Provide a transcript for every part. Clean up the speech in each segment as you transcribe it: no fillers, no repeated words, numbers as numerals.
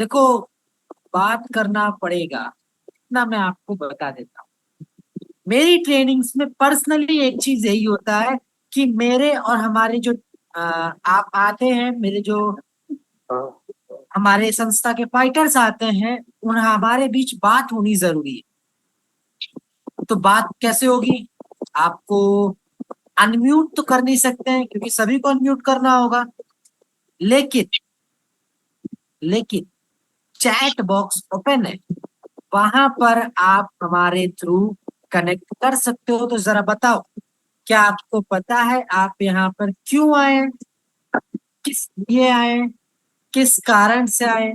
देखो, बात करना पड़ेगा, इतना मैं आपको बता देता हूँ। मेरी ट्रेनिंग्स में पर्सनली एक चीज यही होता है कि मेरे और हमारे जो आप आते हैं, मेरे जो हमारे संस्था के फाइटर्स आते हैं, उन हमारे बीच बात होनी जरूरी है। तो बात कैसे होगी? आपको अनम्यूट तो कर नहीं सकते हैं क्योंकि सभी को अनम्यूट करना होगा, लेकिन लेकिन चैट बॉक्स ओपन है, वहां पर आप हमारे थ्रू कनेक्ट कर सकते हो। तो जरा बताओ, क्या आपको पता है आप यहाँ पर क्यों आए, किस लिए आए, किस कारण से आए?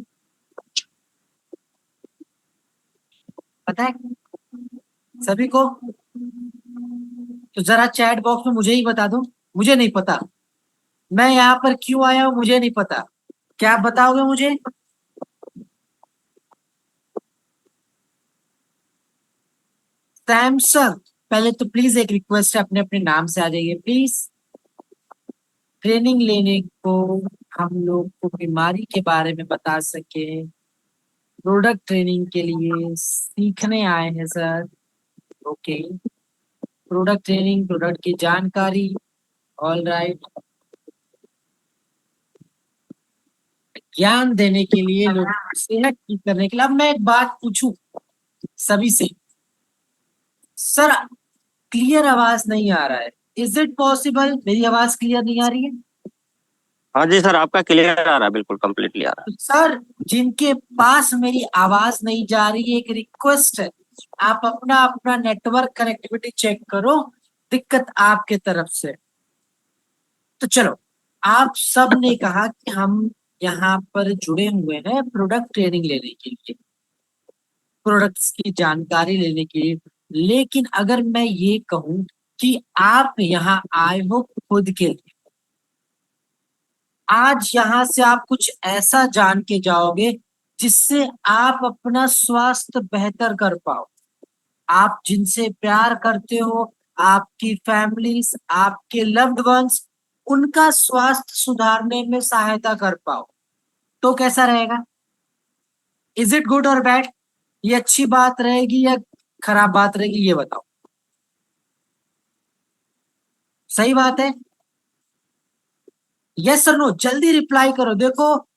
पता है सभी को? तो जरा चैट बॉक्स में मुझे ही बता दो। मुझे नहीं पता, मैं यहाँ पर क्यों आया हूँ मुझे नहीं पता। क्या आप बताओगे मुझे? सैमसंग, पहले तो प्लीज एक रिक्वेस्ट है, अपने अपने नाम से आ जाइए प्लीज। ट्रेनिंग लेने को हम लोग को बीमारी के बारे में बता सके, प्रोडक्ट ट्रेनिंग के लिए सीखने आए हैं sir. Okay, product training, product की जानकारी, ऑल राइट, ज्ञान देने के लिए, लोग सेहत ठीक करने के लिए। अब मैं एक बात पूछूं सभी से, सर क्लियर आवाज नहीं आ रहा है, इज इट पॉसिबल मेरी आवाज क्लियर नहीं आ रही है? हाँ जी सर, आपका क्लियर आ रहा है, बिल्कुल कंप्लीटली आ रहा तो सर, जिनके पास मेरी आवाज नहीं जा रही है, एक रिक्वेस्ट है, आप अपना अपना नेटवर्क कनेक्टिविटी चेक करो, दिक्कत आपके तरफ से। तो चलो, आप सब ने कहा कि हम यहाँ पर जुड़े हुए हैं प्रोडक्ट ट्रेनिंग लेने के लिए, प्रोडक्ट्स की जानकारी लेने के लिए। लेकिन अगर मैं ये कहूं कि आप यहाँ आए हो खुद के लिए, आज यहां से आप कुछ ऐसा जान के जाओगे जिससे आप अपना स्वास्थ्य बेहतर कर पाओ, आप जिनसे प्यार करते हो, आपकी फैमिलीज, आपके लव्ड वंस, उनका स्वास्थ्य सुधारने में सहायता कर पाओ, तो कैसा रहेगा? इज इट गुड और बैड? ये अच्छी बात रहेगी या खराब बात रहेगी, ये बताओ। सही बात है? यस और नो, जल्दी रिप्लाई करो। देखो,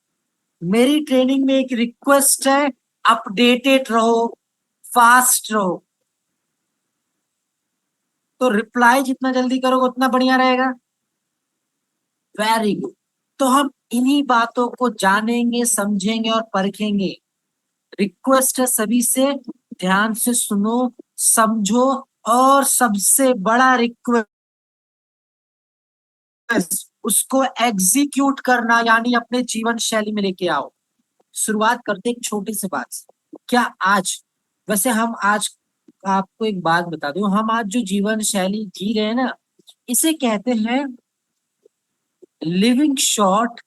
मेरी ट्रेनिंग में एक रिक्वेस्ट है, अपडेटेड रहो, फास्ट रहो। तो रिप्लाई जितना जल्दी करोगे उतना बढ़िया रहेगा। Very good. तो हम इन्हीं बातों को जानेंगे, समझेंगे और परखेंगे। रिक्वेस्ट है सभी से, ध्यान से सुनो, समझो, और सबसे बड़ा रिक्वेस्ट, उसको एग्जीक्यूट करना, यानी अपने जीवन शैली में लेके आओ। शुरुआत करते एक छोटी सी बात से। क्या आज, वैसे हम आज, आपको एक बात बता दूं, हम आज जो जीवन शैली जी रहे हैं ना, इसे कहते हैं लिविंग शॉर्ट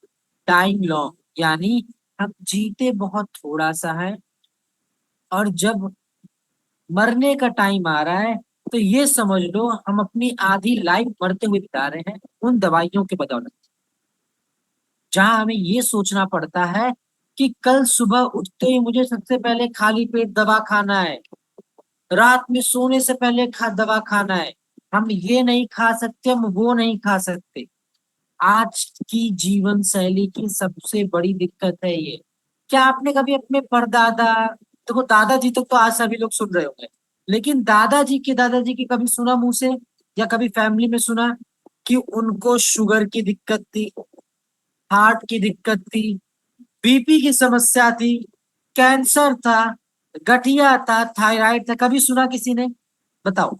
डाइंग लॉन्ग, यानी हम जीते बहुत थोड़ा सा है, और जब मरने का टाइम आ रहा है तो ये समझ लो हम अपनी आधी लाइफ मरते हुए बिता रहे हैं, उन दवाइयों के बदौलत। जहां हमें ये सोचना पड़ता है कि कल सुबह उठते ही मुझे सबसे पहले खाली पेट दवा खाना है, रात में सोने से पहले दवा खाना है, हम ये नहीं खा सकते, हम वो नहीं खा सकते। आज की जीवन शैली की सबसे बड़ी दिक्कत है ये। क्या आपने कभी अपने परदादा, देखो दादाजी तक तो आज सभी लोग सुन रहे होंगे, लेकिन दादाजी के दादाजी की कभी सुना मुंह से, या कभी फैमिली में सुना कि उनको शुगर की दिक्कत थी, हार्ट की दिक्कत थी, बीपी की समस्या थी, कैंसर था, गठिया था, थायराइड था? कभी सुना किसी ने? बताओ,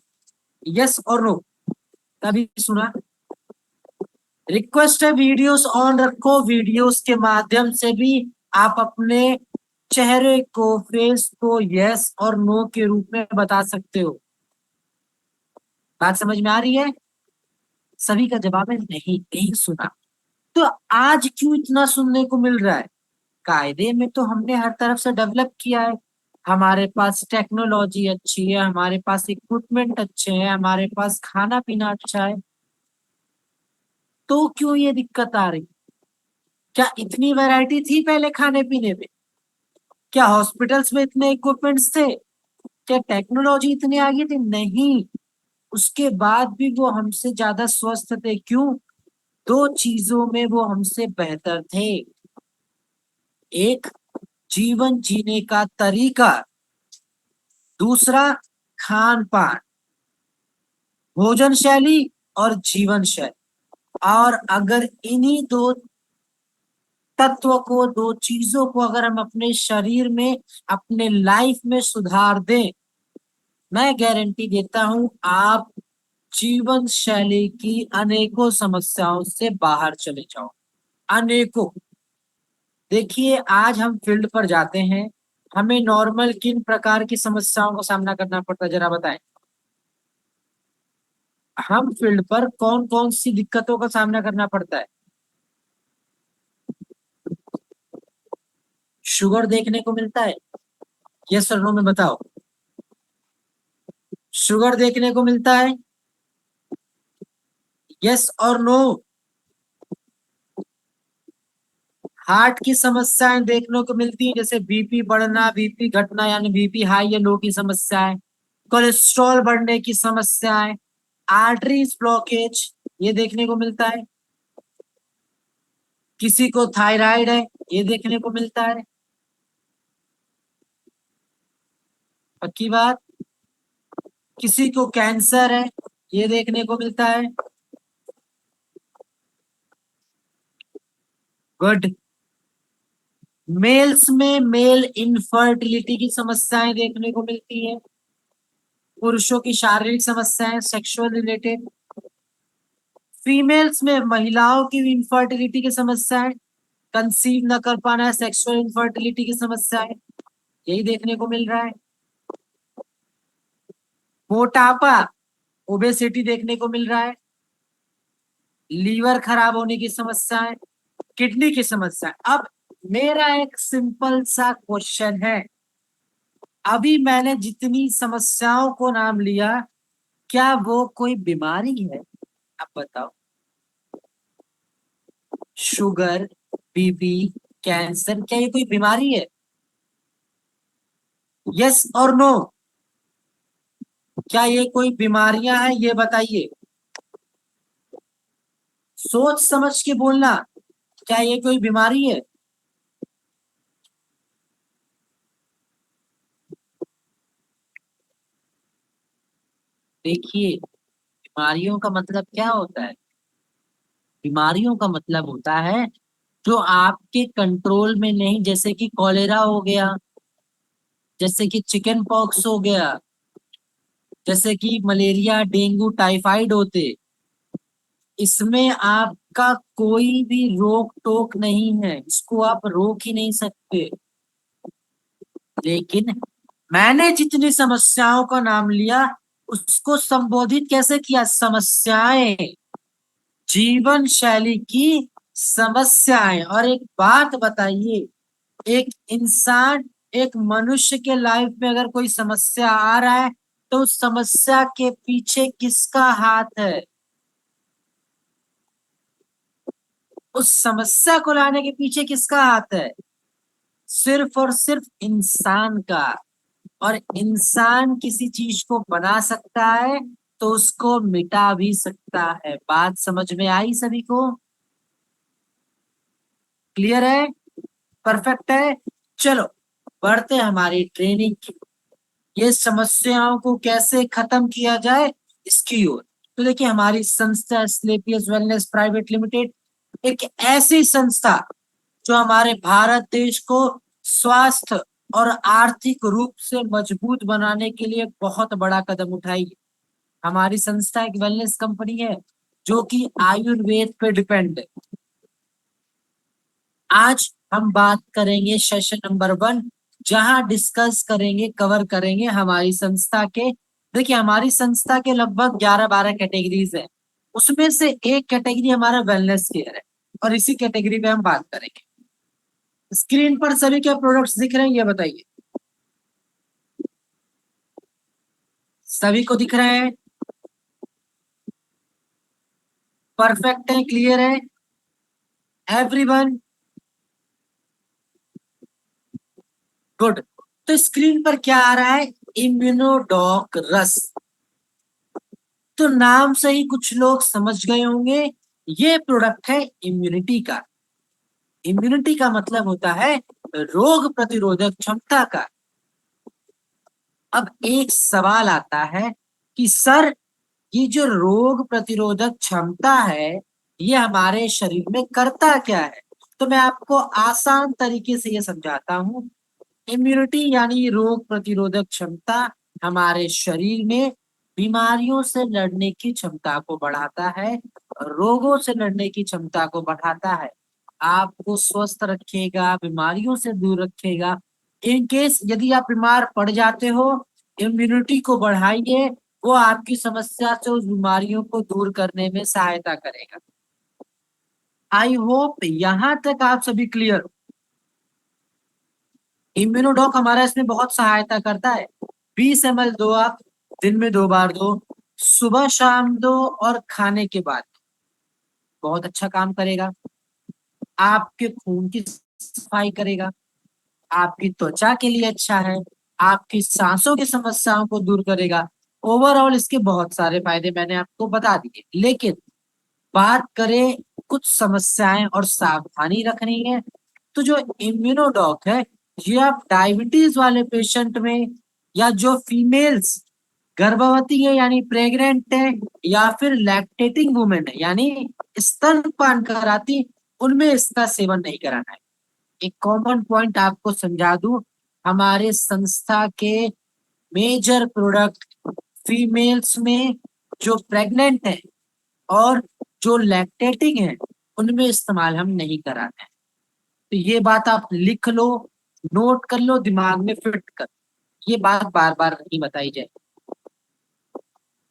यस और नो, कभी सुना? रिक्वेस्ट है, वीडियोस ऑन रखो, वीडियोस के माध्यम से भी आप अपने चेहरे को, फेस को यस और नो के रूप में बता सकते हो। बात समझ में आ रही है? सभी का जवाब है नहीं, नहीं सुना। तो आज क्यों इतना सुनने को मिल रहा है? कायदे में तो हमने हर तरफ से डेवलप किया है, हमारे पास टेक्नोलॉजी अच्छी है, हमारे पास इक्विपमेंट अच्छे हैं, हमारे पास खाना पीना अच्छा है, तो क्यों ये दिक्कत आ रही? क्या इतनी वैरायटी थी पहले खाने पीने में? क्या हॉस्पिटल्स में इतने इक्विपमेंट्स थे? क्या टेक्नोलॉजी इतनी आगे थी? नहीं। उसके बाद भी वो हमसे ज्यादा स्वस्थ थे। क्यों? दो चीजों में वो हमसे बेहतर थे। एक, जीवन जीने का तरीका। दूसरा, खान पान, भोजन शैली और जीवन शैली। और अगर इन्हीं दो तत्व को, दो चीजों को अगर हम अपने शरीर में, अपने लाइफ में सुधार दें, मैं गारंटी देता हूं आप जीवन शैली की अनेकों समस्याओं से बाहर चले जाओ। अनेकों। देखिए, आज हम फील्ड पर जाते हैं, हमें नॉर्मल किन प्रकार की समस्याओं का सामना करना पड़ता है, जरा बताएं। हम फील्ड पर कौन कौन सी दिक्कतों का सामना करना पड़ता है? शुगर देखने को मिलता है? यस और नो में बताओ। शुगर देखने को मिलता है? यस और नो। हार्ट की समस्याएं देखने को मिलती है, जैसे बीपी बढ़ना, बीपी घटना, यानी बीपी हाई या लो की समस्याएं, कोलेस्ट्रॉल बढ़ने की समस्याएं, आर्टरीज ब्लॉकेज, ये देखने को मिलता है। किसी को थायराइड है, ये देखने को मिलता है। पक्की बात। किसी को कैंसर है, ये देखने को मिलता है। गुड। मेल्स में मेल इनफर्टिलिटी की समस्याएं देखने को मिलती है। पुरुषों की शारीरिक समस्याएं, सेक्सुअल रिलेटेड। फीमेल्स में महिलाओं की इनफर्टिलिटी की समस्याएं, कंसीव न कर पाना, सेक्सुअल इनफर्टिलिटी की समस्याएं, यही देखने को मिल रहा है। मोटापा, ओबेसिटी देखने को मिल रहा है। लीवर खराब होने की समस्याएं, किडनी की समस्या। अब मेरा एक सिंपल सा क्वेश्चन है, अभी मैंने जितनी समस्याओं को नाम लिया, क्या वो कोई बीमारी है? आप बताओ। शुगर, बीपी, कैंसर, क्या ये कोई बीमारी है? यस और नो। क्या ये कोई बीमारियां हैं, ये बताइए। सोच समझ के बोलना। क्या ये कोई बीमारी है? देखिए, बीमारियों का मतलब क्या होता है? बीमारियों का मतलब होता है जो आपके कंट्रोल में नहीं, जैसे कि कॉलेरा हो गया, जैसे कि चिकन पॉक्स हो गया, जैसे कि मलेरिया, डेंगू, टाइफाइड होते। इसमें आपका कोई भी रोक टोक नहीं है, इसको आप रोक ही नहीं सकते। लेकिन मैंने जितनी समस्याओं का नाम लिया, उसको संबोधित कैसे किया? समस्याएं, जीवन शैली की समस्याएं। और एक बात बताइए, एक इंसान, एक मनुष्य के लाइफ में अगर कोई समस्या आ रहा है, तो उस समस्या के पीछे किसका हाथ है? उस समस्या को लाने के पीछे किसका हाथ है? सिर्फ और सिर्फ इंसान का। और इंसान किसी चीज को बना सकता है, तो उसको मिटा भी सकता है। बात समझ में आई सभी को? क्लियर है? परफेक्ट है। चलो, बढ़ते हैं हमारी ट्रेनिंग की। ये समस्याओं को कैसे खत्म किया जाए, इसकी ओर। तो देखिए, हमारी संस्था एस्क्लेपियस वेलनेस प्राइवेट लिमिटेड एक ऐसी संस्था जो हमारे भारत देश को स्वास्थ्य और आर्थिक रूप से मजबूत बनाने के लिए बहुत बड़ा कदम उठाई है। हमारी संस्था एक वेलनेस कंपनी है जो कि आयुर्वेद पे डिपेंड है। आज हम बात करेंगे सेशन नंबर 1, जहां डिस्कस करेंगे, कवर करेंगे हमारी संस्था के। देखिए, हमारी संस्था के लगभग 11-12 कैटेगरीज है। उसमें से एक कैटेगरी हमारा वेलनेस केयर है, और इसी कैटेगरी पे हम बात करेंगे। स्क्रीन पर सभी क्या प्रोडक्ट्स दिख रहे हैं, ये बताइए। सभी को दिख रहे हैं? परफेक्ट है? क्लियर है एवरीवन? गुड। तो स्क्रीन पर क्या आ रहा है? इम्यूनोडॉक रस। तो नाम से ही कुछ लोग समझ गए होंगे, ये प्रोडक्ट है इम्यूनिटी का। इम्यूनिटी का मतलब होता है रोग प्रतिरोधक क्षमता का। अब एक सवाल आता है कि सर, ये जो रोग प्रतिरोधक क्षमता है, ये हमारे शरीर में करता क्या है? तो मैं आपको आसान तरीके से ये समझाता हूँ। इम्यूनिटी यानी रोग प्रतिरोधक क्षमता हमारे शरीर में बीमारियों से लड़ने की क्षमता को बढ़ाता है, रोगों से लड़ने की क्षमता को बढ़ाता है, आपको स्वस्थ रखेगा, बीमारियों से दूर रखेगा। इन केस यदि आप बीमार पड़ जाते हो, इम्यूनिटी को बढ़ाइए, वो आपकी समस्या से उस बीमारियों को दूर करने में सहायता करेगा। आई होप यहां तक आप सभी क्लियर। इम्यूनोडॉक हमारा इसमें बहुत सहायता करता है। 20 ml दो, आप दिन में 2 बार दो, सुबह शाम दो और खाने के बाद। बहुत अच्छा काम करेगा, आपके खून की सफाई करेगा, आपकी त्वचा के लिए अच्छा है, आपकी सांसों की समस्याओं को दूर करेगा। ओवरऑल इसके बहुत सारे फायदे मैंने आपको बता दिए, लेकिन बात करें कुछ समस्याएं और सावधानी रखनी है, तो जो इम्यूनोडॉक है, ये आप डायबिटीज वाले पेशेंट में, या जो फीमेल्स गर्भवती है यानी प्रेग्नेंट है, या फिर लैक्टेटिंग वुमेन है यानी स्तनपान कराती, उनमें इसका सेवन नहीं कराना है। एक कॉमन पॉइंट आपको समझा दूं, हमारे संस्था के मेजर प्रोडक्ट फीमेल्स में जो प्रेग्नेंट है और जो लैक्टेटिंग है, उनमें इस्तेमाल हम नहीं कराते हैं। तो ये बात आप लिख लो, नोट कर लो, दिमाग में फिट कर, ये बात बार बार नहीं बताई जाए।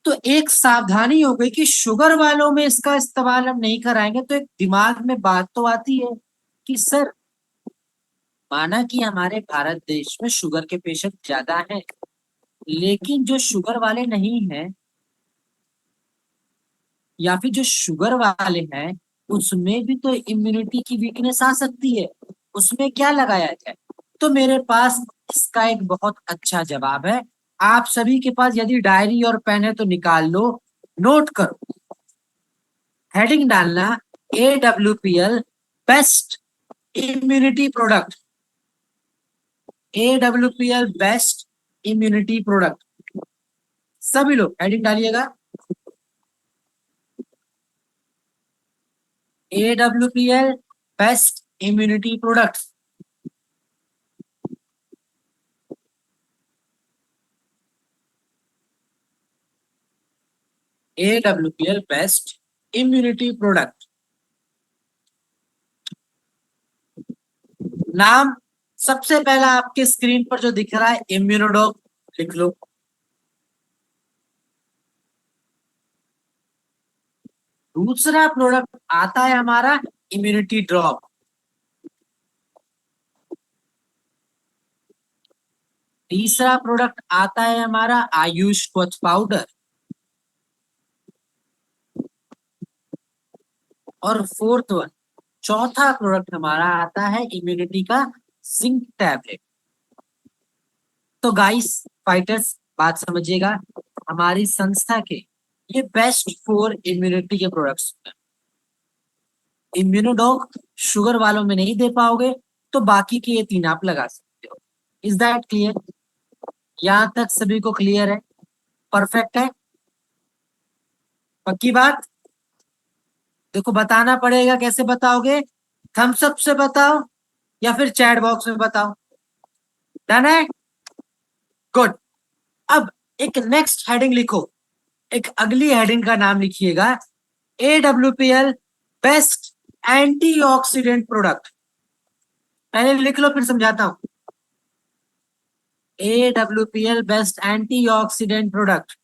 तो एक सावधानी हो गई कि शुगर वालों में इसका इस्तेमाल हम नहीं कराएंगे। तो एक दिमाग में बात तो आती है कि सर, माना कि हमारे भारत देश में शुगर के पेशेंट ज्यादा हैं, लेकिन जो शुगर वाले नहीं हैं, या फिर जो शुगर वाले हैं, उसमें भी तो इम्यूनिटी की वीकनेस आ सकती है, उसमें क्या लगाया जाए? तो मेरे पास इसका एक बहुत अच्छा जवाब है। आप सभी के पास यदि डायरी और पेन है तो निकाल लो, नोट करो। हेडिंग डालना, AWPL best immunity product. AWPL best immunity product. सभी लोग हेडिंग डालिएगा, AWPL best immunity product. AWPL best immunity product. नाम सबसे पहला आपके स्क्रीन पर जो दिख रहा है, इम्यूनोडॉक, लिख लो। दूसरा प्रोडक्ट आता है हमारा इम्यूनिटी ड्रॉप। तीसरा प्रोडक्ट आता है हमारा आयुष क्वच पाउडर। और फोर्थ वन, चौथा प्रोडक्ट हमारा आता है इम्यूनिटी का जिंक टैबलेट। तो गाइस, फाइटर्स, बात समझिएगा, हमारी संस्था के ये बेस्ट 4 इम्यूनिटी के प्रोडक्ट्स हैं। इम्यूनोडॉक शुगर वालों में नहीं दे पाओगे, तो बाकी के ये 3 आप लगा सकते हो। Is that clear? यहां तक सभी को क्लियर है? परफेक्ट है? पक्की बात? देखो, बताना पड़ेगा, कैसे बताओगे? थम्स अप से बताओ या फिर चैट बॉक्स में बताओ। डन है? गुड। अब एक नेक्स्ट हेडिंग लिखो, एक अगली हेडिंग का नाम लिखिएगा, AWPL बेस्ट एंटीऑक्सीडेंट प्रोडक्ट। पहले लिख लो, फिर समझाता हूं। AWPL best antioxidant product.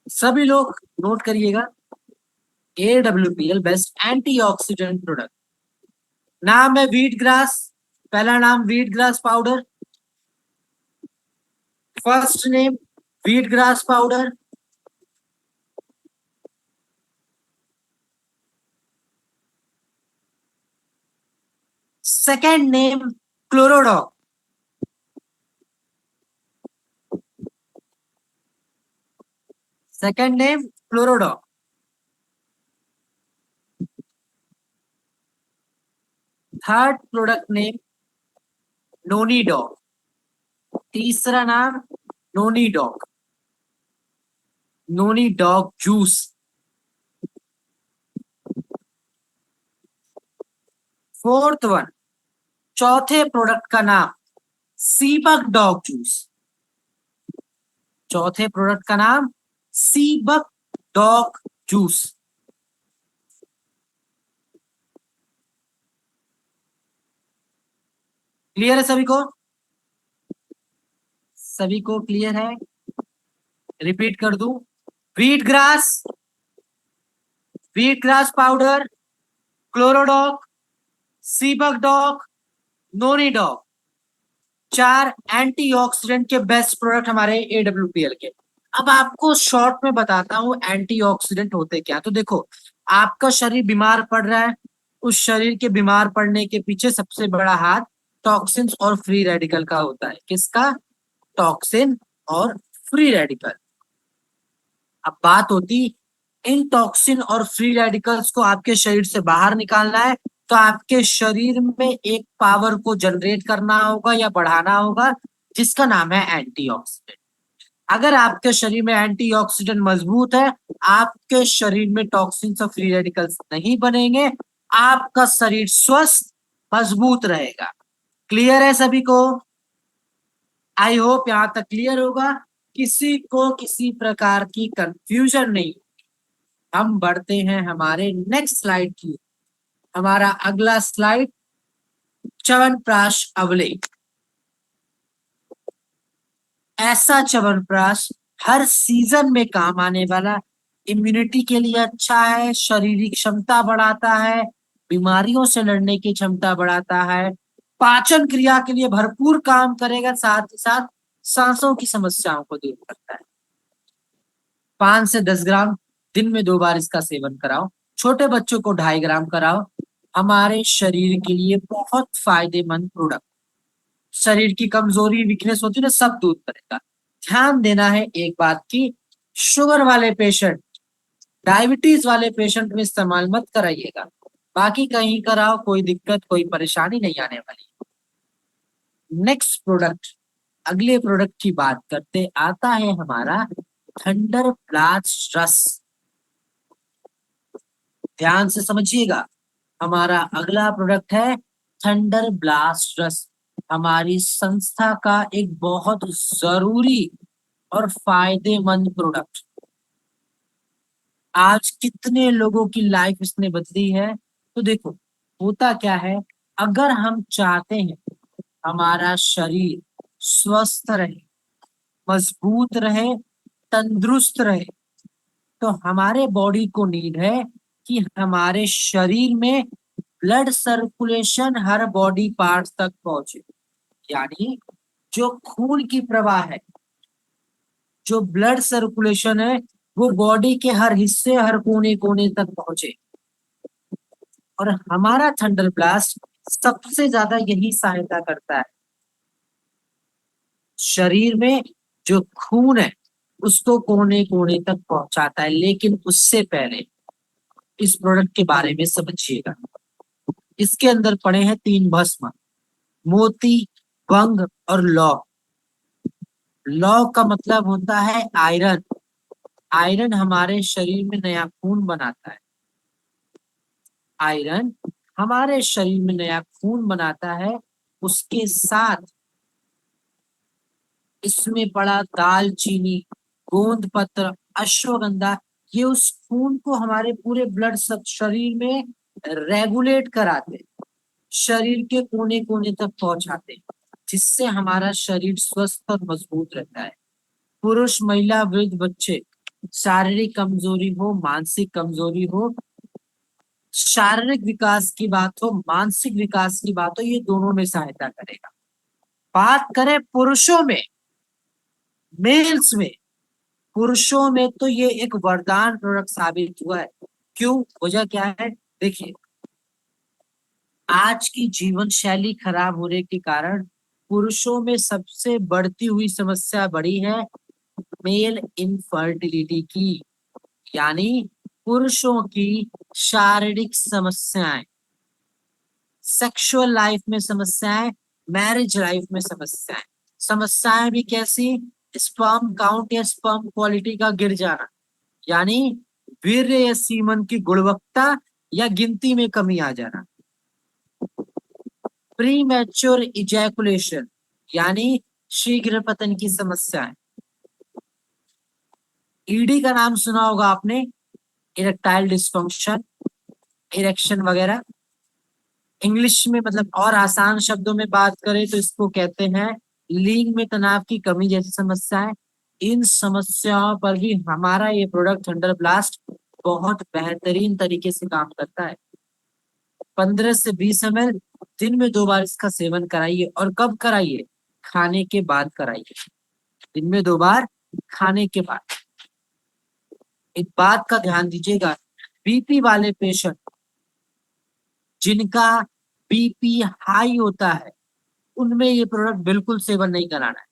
सभी लोग नोट करिएगा, AWPL बेस्ट एंटीऑक्सीडेंट प्रोडक्ट। नाम है व्हीट ग्रास, पहला नाम wheat grass powder, first name wheat grass powder, second name Chlorodoc, second name Chlorodoc. Third product name Nonidoc, तीसरा नाम Nonidoc, Nonidoc juice. Fourth one, चौथे प्रोडक्ट का नाम सीबक डॉग जूस, चौथे प्रोडक्ट का नाम सीबक डॉग जूस। क्लियर है सभी को? सभी को क्लियर है? रिपीट कर दूं, wheat grass, wheat grass powder, Chlorodoc, Seabuck Doc, Nonidoc, 4 antioxidant के बेस्ट प्रोडक्ट हमारे AWPL के। अब आपको शॉर्ट में बताता हूं एंटीऑक्सीडेंट होते क्या। तो देखो, आपका शरीर बीमार पड़ रहा है, उस शरीर के बीमार पड़ने के पीछे सबसे बड़ा हाथ टॉक्सिन्स और फ्री रेडिकल का होता है। किसका? टॉक्सिन और फ्री रेडिकल। अब बात होती, इन टॉक्सिन और फ्री रेडिकल्स को आपके शरीर से बाहर निकालना है, तो आपके शरीर में एक पावर को जनरेट करना होगा या बढ़ाना होगा, जिसका नाम है एंटीऑक्सीडेंट। अगर आपके शरीर में एंटीऑक्सीडेंट मजबूत है, आपके शरीर में टॉक्सिन्स और फ्री रेडिकल्स नहीं बनेंगे, आपका शरीर स्वस्थ मजबूत रहेगा। क्लियर है सभी को? आई होप यहां तक क्लियर होगा, किसी को किसी प्रकार की कंफ्यूजन नहीं। हम बढ़ते हैं हमारे नेक्स्ट स्लाइड की। हमारा अगला स्लाइड च्यवनप्राश अवलेख। ऐसा च्यवनप्राश हर सीजन में काम आने वाला, इम्यूनिटी के लिए अच्छा है, शारीरिक क्षमता बढ़ाता है, बीमारियों से लड़ने की क्षमता बढ़ाता है, पाचन क्रिया के लिए भरपूर काम करेगा, साथ ही साथ सांसों की समस्याओं को दूर करता है। 5 से 10 ग्राम दिन में 2 बार इसका सेवन कराओ, छोटे बच्चों को 2.5 ग्राम कराओ। हमारे शरीर के लिए बहुत फायदेमंद प्रोडक्ट, शरीर की कमजोरी वीकनेस होती है ना, सब दूर करेगा। ध्यान देना है एक बात की, शुगर वाले पेशेंट, डायबिटीज वाले पेशेंट में इस्तेमाल मत कराइएगा, बाकी कहीं कराओ, कोई दिक्कत कोई परेशानी नहीं आने वाली। नेक्स्ट प्रोडक्ट, अगले प्रोडक्ट की बात करते, आता है हमारा थंडर ब्लास्ट रस। ध्यान से समझिएगा, हमारा अगला प्रोडक्ट है थंडर ब्लास्ट रस। हमारी संस्था का एक बहुत जरूरी और फायदेमंद प्रोडक्ट। आज कितने लोगों की लाइफ इसने बदली है। तो देखो, होता क्या है, अगर हम चाहते हैं हमारा शरीर स्वस्थ रहे, मजबूत रहे, तंदुरुस्त रहे, तो हमारे बॉडी को नीड है कि हमारे शरीर में ब्लड सर्कुलेशन हर बॉडी पार्ट्स तक पहुंचे। यानी जो खून की प्रवाह है, जो ब्लड सर्कुलेशन है, वो बॉडी के हर हिस्से, हर कोने कोने तक पहुंचे। और हमारा थंडर ब्लास्ट सबसे ज्यादा यही सहायता करता है। शरीर में जो खून है उसको कोने कोने तक पहुंचाता है। लेकिन उससे पहले इस प्रोडक्ट के बारे में समझिएगा। इसके अंदर पड़े हैं 3 भस्म, मोती, भंग और लौ। लौ का मतलब होता है आयरन। आयरन हमारे शरीर में नया खून बनाता है। आयरन हमारे शरीर में नया खून बनाता है। उसके साथ इसमें पड़ा दालचीनी, गोंद पत्र, अश्वगंधा, ये उस खून को हमारे पूरे ब्लड सब शरीर में रेगुलेट कराते, शरीर के कोने कोने तक पहुंचाते, जिससे हमारा शरीर स्वस्थ और मजबूत रहता है। पुरुष, महिला, वृद्ध, बच्चे, शारीरिक कमजोरी हो, मानसिक कमजोरी हो, शारीरिक विकास की बात हो, मानसिक विकास की बात हो, ये दोनों में सहायता करेगा। बात करें पुरुषों में, मेल्स में, पुरुषों में तो ये एक वरदान प्रोडक्ट साबित हुआ है। क्यों? वजह क्या है? देखिए, आज की जीवन शैली खराब होने के कारण पुरुषों में सबसे बढ़ती हुई समस्या बड़ी है मेल इनफर्टिलिटी की, यानी पुरुषों की शारीरिक समस्याएं, सेक्सुअल लाइफ में समस्याएं, मैरिज लाइफ में समस्याएं। समस्याएं भी कैसी? स्पर्म काउंट या स्पर्म क्वालिटी का गिर जाना, यानी वीर्य या सीमन की गुणवत्ता या गिनती में कमी आ जाना। प्री मैच्योर इजैकुलेशन, यानी शीघ्र पतन की समस्याएं। ईडी का नाम सुना होगा आपने, इरेक्टाइल डिस्फंक्शन, इरेक्शन वगैरह। इंग्लिश में मतलब और आसान शब्दों में बात करें तो इसको कहते हैं लिंग में तनाव की कमी जैसी समस्याएं। इन समस्याओं पर भी हमारा ये प्रोडक्ट थंडर ब्लास्ट बहुत बेहतरीन तरीके से काम करता है। 15 से 20 ml दिन में 2 बार इसका सेवन कराइए। और कब कराइए? खाने के बाद कराइए। दिन में 2 बार, खाने के बाद। एक बात का ध्यान दीजिएगा, बीपी वाले पेशेंट जिनका बीपी हाई होता है उनमें ये प्रोडक्ट बिल्कुल सेवन नहीं कराना है,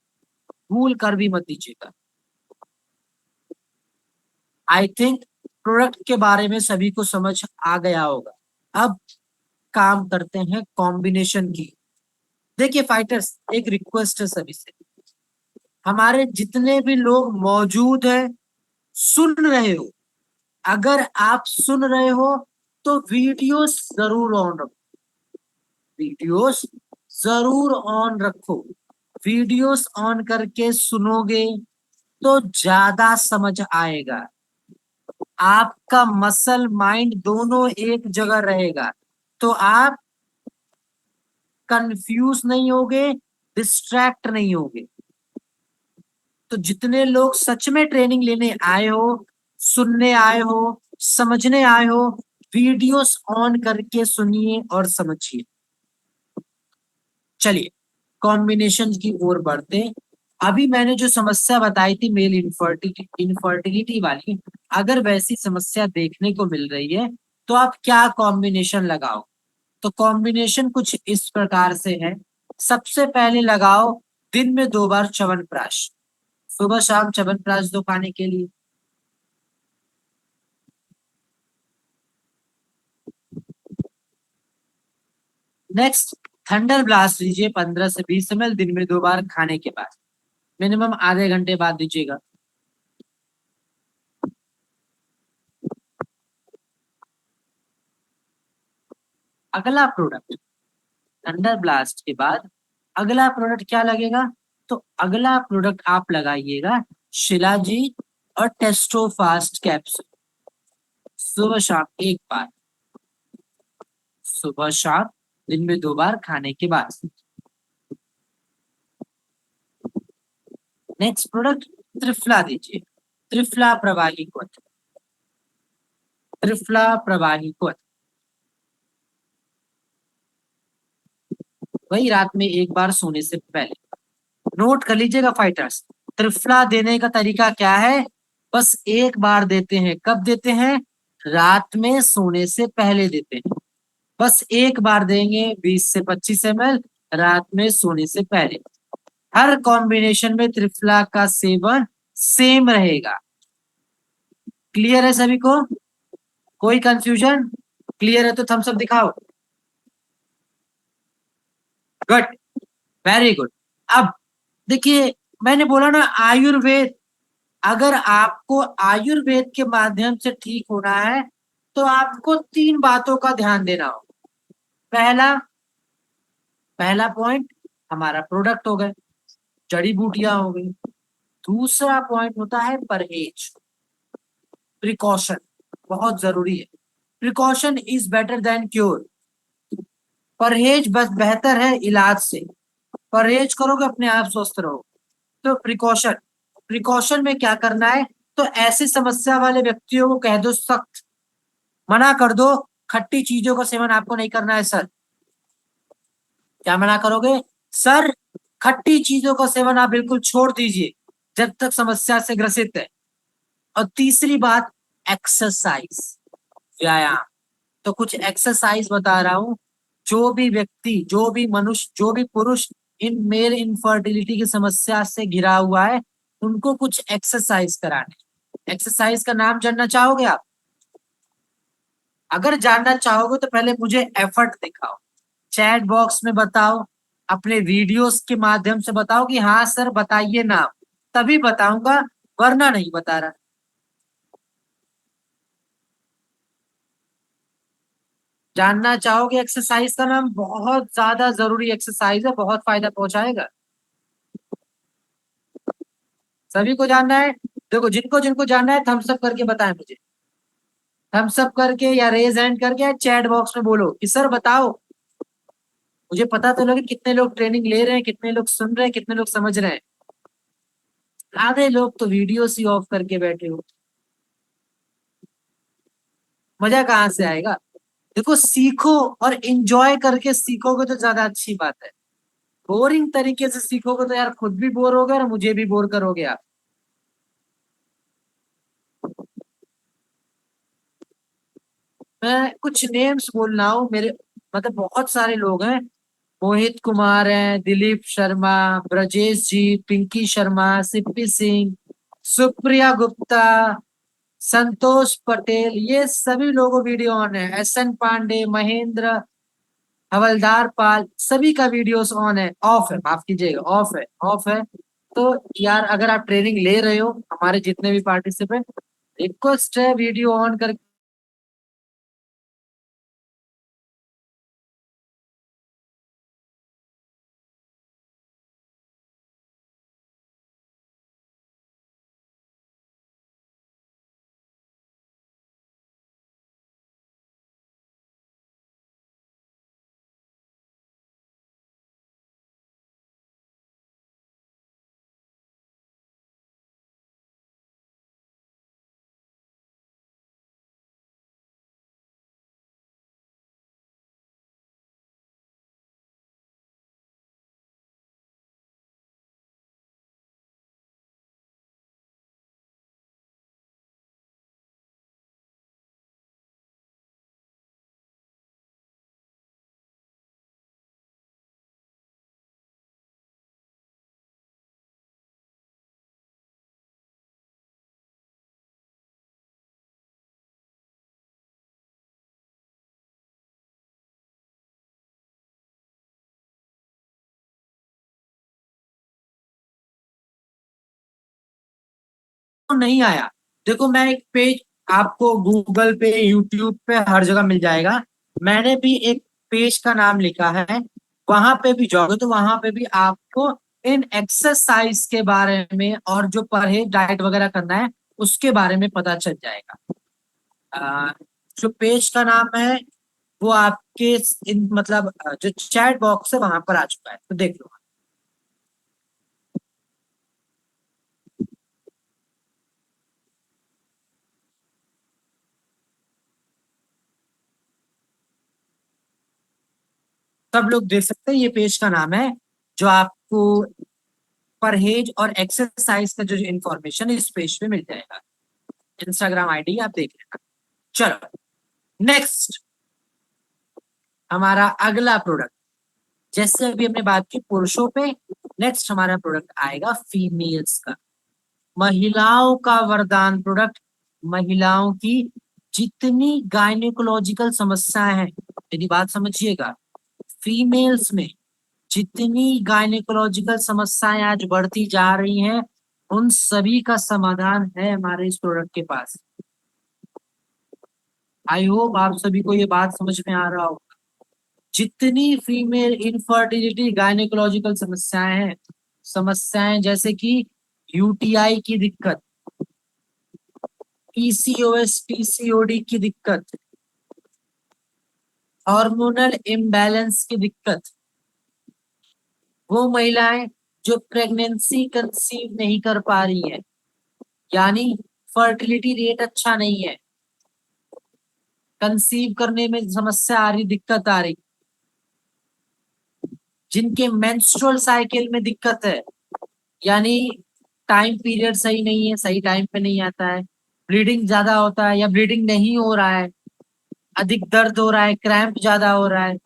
भूल कर भी मत दीजिएगा। आई थिंक प्रोडक्ट के बारे में सभी को समझ आ गया होगा। अब काम करते हैं कॉम्बिनेशन की। देखिए फाइटर्स, एक रिक्वेस्ट है सभी से, हमारे जितने भी लोग मौजूद हैं, सुन रहे हो, अगर आप सुन रहे हो तो वीडियोस जरूर ऑन रखो, वीडियोस जरूर ऑन रखो। वीडियोस ऑन करके सुनोगे तो ज्यादा समझ आएगा, आपका मसल माइंड दोनों एक जगह रहेगा, तो आप कंफ्यूज नहीं होगे, डिस्ट्रैक्ट नहीं होगे। तो जितने लोग सच में ट्रेनिंग लेने आए हो, सुनने आए हो, समझने आए हो, वीडियोस ऑन करके सुनिए और समझिए। चलिए कॉम्बिनेशन की ओर बढ़ते। अभी मैंने जो समस्या बताई थी मेल इनफर्टिलिटी वाली, अगर वैसी समस्या देखने को मिल रही है तो आप क्या कॉम्बिनेशन लगाओ? तो कॉम्बिनेशन कुछ इस प्रकार से है। सबसे पहले लगाओ दिन में 2 बार च्यवनप्राश, सुबह शाम च्यवनप्राश दो खाने के लिए। नेक्स्ट थंडर ब्लास्ट लीजिए 15 से 20 ml दिन में 2 बार खाने के बाद, मिनिमम आधे घंटे बाद दीजिएगा। अगला प्रोडक्ट थंडर ब्लास्ट के बाद अगला प्रोडक्ट क्या लगेगा? तो अगला प्रोडक्ट आप लगाइएगा शिलाजीत और टेस्टोफास्ट कैप्सूल, सुबह शाम 1 बार, सुबह शाम दिन में 2 बार खाने के बाद। नेक्स्ट प्रोडक्ट त्रिफला दीजिए, त्रिफला प्रवाही क्वथ, त्रिफला प्रवाही क्वथ। वही रात में 1 बार सोने से पहले। नोट कर लीजिएगा फाइटर्स, त्रिफला देने का तरीका क्या है? बस 1 बार देते हैं। कब देते हैं? रात में सोने से पहले देते हैं। बस 1 बार देंगे, 20 से 25 ml रात में सोने से पहले। हर कॉम्बिनेशन में त्रिफला का सेवन सेम रहेगा। क्लियर है सभी को? कोई कंफ्यूजन? क्लियर है तो थम्स अप दिखाओ। Good, very good. अब देखिए, मैंने बोला ना आयुर्वेद, अगर आपको आयुर्वेद के माध्यम से ठीक होना है तो आपको 3 बातों का ध्यान देना हो। पहला पहला पॉइंट हमारा प्रोडक्ट हो गए, जड़ी बूटियां हो गई। दूसरा पॉइंट होता है परहेज, प्रिकॉशन, बहुत जरूरी है। Precaution is better than cure. परहेज बस बेहतर है इलाज से। परहेज करोगे अपने आप स्वस्थ रहो। तो प्रिकॉशन, प्रिकॉशन में क्या करना है? तो ऐसी समस्या वाले व्यक्तियों को कह दो, सख्त मना कर दो, खट्टी चीजों का सेवन आपको नहीं करना है सर। क्या मना करोगे? सर खट्टी चीजों का सेवन आप बिल्कुल छोड़ दीजिए जब तक समस्या से ग्रसित है। और तीसरी बात एक्सरसाइज, व्यायाम। तो कुछ एक्सरसाइज बता रहा हूं, जो भी व्यक्ति, जो भी मनुष्य, जो भी पुरुष इन मेल इनफर्टिलिटी की समस्या से घिरा हुआ है, उनको कुछ एक्सरसाइज कराने। एक्सरसाइज का नाम जानना चाहोगे आप? अगर जानना चाहोगे तो पहले मुझे एफर्ट दिखाओ, चैट बॉक्स में बताओ, अपने वीडियोस के माध्यम से बताओ कि हाँ सर बताइए नाम, तभी बताऊंगा, वरना नहीं बता रहा। जानना चाहोगे एक्सरसाइज का नाम? बहुत ज्यादा जरूरी एक्सरसाइज है, बहुत फायदा पहुंचाएगा। सभी को जानना है? देखो, जिनको जिनको जानना है थम्स अप करके बताएं मुझे। थम्स अप करके या रेज हैंड करके या चैट बॉक्स में बोलो कि सर बताओ। मुझे पता तो लगे कितने लोग ट्रेनिंग ले रहे हैं, कितने लोग सुन रहे हैं, कितने लोग समझ रहे हैं। आधे लोग तो वीडियो ही ऑफ करके बैठे हो। मजा कहाँ से आएगा? देखो, सीखो और इंजॉय करके सीखोगे तो ज्यादा अच्छी बात है। बोरिंग तरीके से सीखोगे तो यार खुद भी बोर होगे और मुझे भी बोर करोगे आप। मैं कुछ नेम्स बोल रहा हूँ, मेरे मतलब बहुत सारे लोग हैं। मोहित कुमार हैं, दिलीप शर्मा, ब्रजेश जी, पिंकी शर्मा, सिप्पी सिंह, सुप्रिया गुप्ता, संतोष पटेल, ये सभी लोगों वीडियो ऑन है। एस एन पांडे, महेंद्र, हवलदार पाल, सभी का वीडियोस ऑन है, ऑफ है, माफ कीजिएगा, ऑफ है, ऑफ है। तो यार अगर आप ट्रेनिंग ले रहे हो, हमारे जितने भी पार्टिसिपेंट, रिक्वेस्ट है वीडियो ऑन कर। नहीं आया? देखो, मैं एक पेज आपको गूगल पे, यूट्यूब पे, हर जगह मिल जाएगा। मैंने भी एक पेज का नाम लिखा है, वहां पे भी जाओगे तो वहां पे भी आपको इन एक्सरसाइज के बारे में और जो परहेज डाइट वगैरह करना है उसके बारे में पता चल जाएगा। आ, जो पेज का नाम है वो आपके मतलब जो चैट बॉक्स है वहां पर आ चुका है, तो देख लो। सब लोग देख सकते हैं, ये पेज का नाम है, जो आपको परहेज और एक्सरसाइज का जो इंफॉर्मेशन इस पेज पे मिल जाएगा। इंस्टाग्राम आईडी आप देख लेना। चलो, नेक्स्ट हमारा अगला प्रोडक्ट, जैसे अभी हमने बात की पुरुषों पे, नेक्स्ट हमारा प्रोडक्ट आएगा फीमेल्स का, महिलाओं का वरदान प्रोडक्ट। महिलाओं की जितनी गायनेकोलॉजिकल समस्याएं हैं, मेरी बात समझिएगा, फीमेल्स में जितनी गायनेकोलॉजिकल समस्याएं आज बढ़ती जा रही हैं, उन सभी का समाधान है हमारे इस प्रोडक्ट के पास। आई होप आप सभी को ये बात समझ में आ रहा हो। जितनी फीमेल इनफर्टिलिटी गायनेकोलॉजिकल समस्याएं हैं, समस्याएं जैसे कि यूटीआई की दिक्कत, पीसीओएस पीसीओडी की दिक्कत, हार्मोनल इम्बैलेंस की दिक्कत, वो महिलाएं जो प्रेगनेंसी कंसीव नहीं कर पा रही है, यानी फर्टिलिटी रेट अच्छा नहीं है, कंसीव करने में समस्या आ रही, दिक्कत आ रही, जिनके मेंस्ट्रुअल साइकिल में दिक्कत है, यानी टाइम पीरियड सही नहीं है, सही टाइम पे नहीं आता है, ब्लीडिंग ज्यादा होता है या ब्लीडिंग नहीं हो रहा है, अधिक दर्द हो रहा है, क्रैम्प ज्यादा हो रहा है,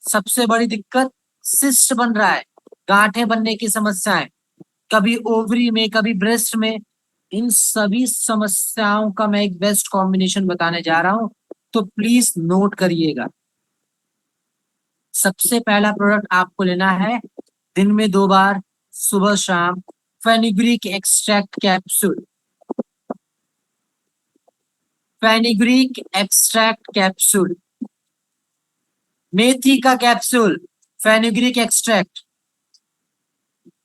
सबसे बड़ी दिक्कत सिस्ट बन रहा है, गांठें बनने की समस्या है, कभी ओवरी में कभी ब्रेस्ट में। इन सभी समस्याओं का मैं एक बेस्ट कॉम्बिनेशन बताने जा रहा हूं, तो प्लीज नोट करिएगा। सबसे पहला प्रोडक्ट आपको लेना है दिन में 2 बार, सुबह शाम, fenugreek extract capsule. Fenugreek extract capsule, मेथी का कैप्सूल, फेनिग्रीक एक्सट्रैक्ट।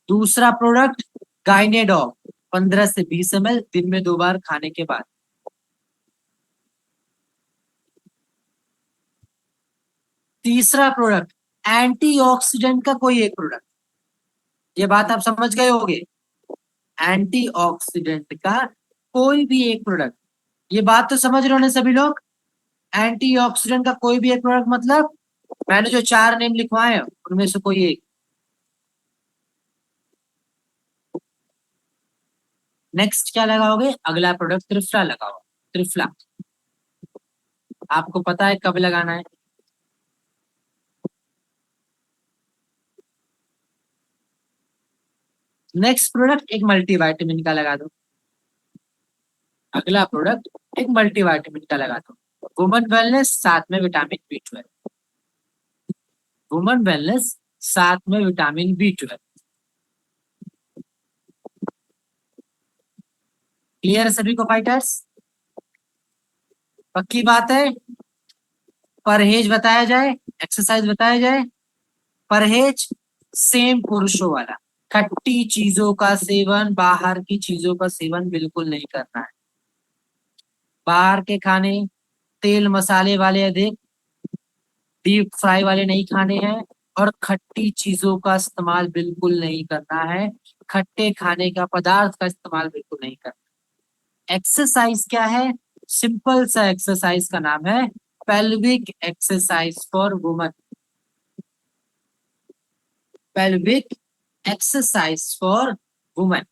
दूसरा प्रोडक्ट गाइनेडॉग, 15 से 20 ml दिन में 2 बार खाने के बाद। तीसरा प्रोडक्ट एंटीऑक्सीडेंट का कोई एक प्रोडक्ट। ये बात आप समझ गए होंगे, एंटीऑक्सीडेंट का कोई भी एक प्रोडक्ट। ये बात तो समझ रहे होने सभी लोग, एंटीऑक्सीडेंट का कोई भी एक प्रोडक्ट मतलब मैंने जो 4 नेम लिखवाए हैं उनमें से कोई एक। नेक्स्ट क्या लगाओगे, अगला प्रोडक्ट त्रिफला लगाओ। त्रिफला आपको पता है कब लगाना है। नेक्स्ट प्रोडक्ट एक मल्टीविटामिन का लगा दो। अगला प्रोडक्ट एक मल्टीविटामिन का लगा दो, वुमन वेलनेस साथ में विटामिन B12। वुमन वेलनेस साथ में विटामिन B12। क्लियर है सभी को फाइटर्स? पक्की बात है। परहेज बताया जाए, एक्सरसाइज बताया जाए। परहेज सेम पुरुषों वाला, खट्टी चीजों का सेवन, बाहर की चीजों का सेवन बिल्कुल नहीं करना है। बाहर के खाने तेल मसाले वाले अधिक, डीप फ्राई वाले नहीं खाने हैं, और खट्टी चीजों का इस्तेमाल बिल्कुल नहीं करना है। खट्टे खाने का पदार्थ का इस्तेमाल बिल्कुल नहीं करना। एक्सरसाइज क्या है, सिंपल सा एक्सरसाइज का नाम है pelvic exercise for woman. Pelvic exercise for woman.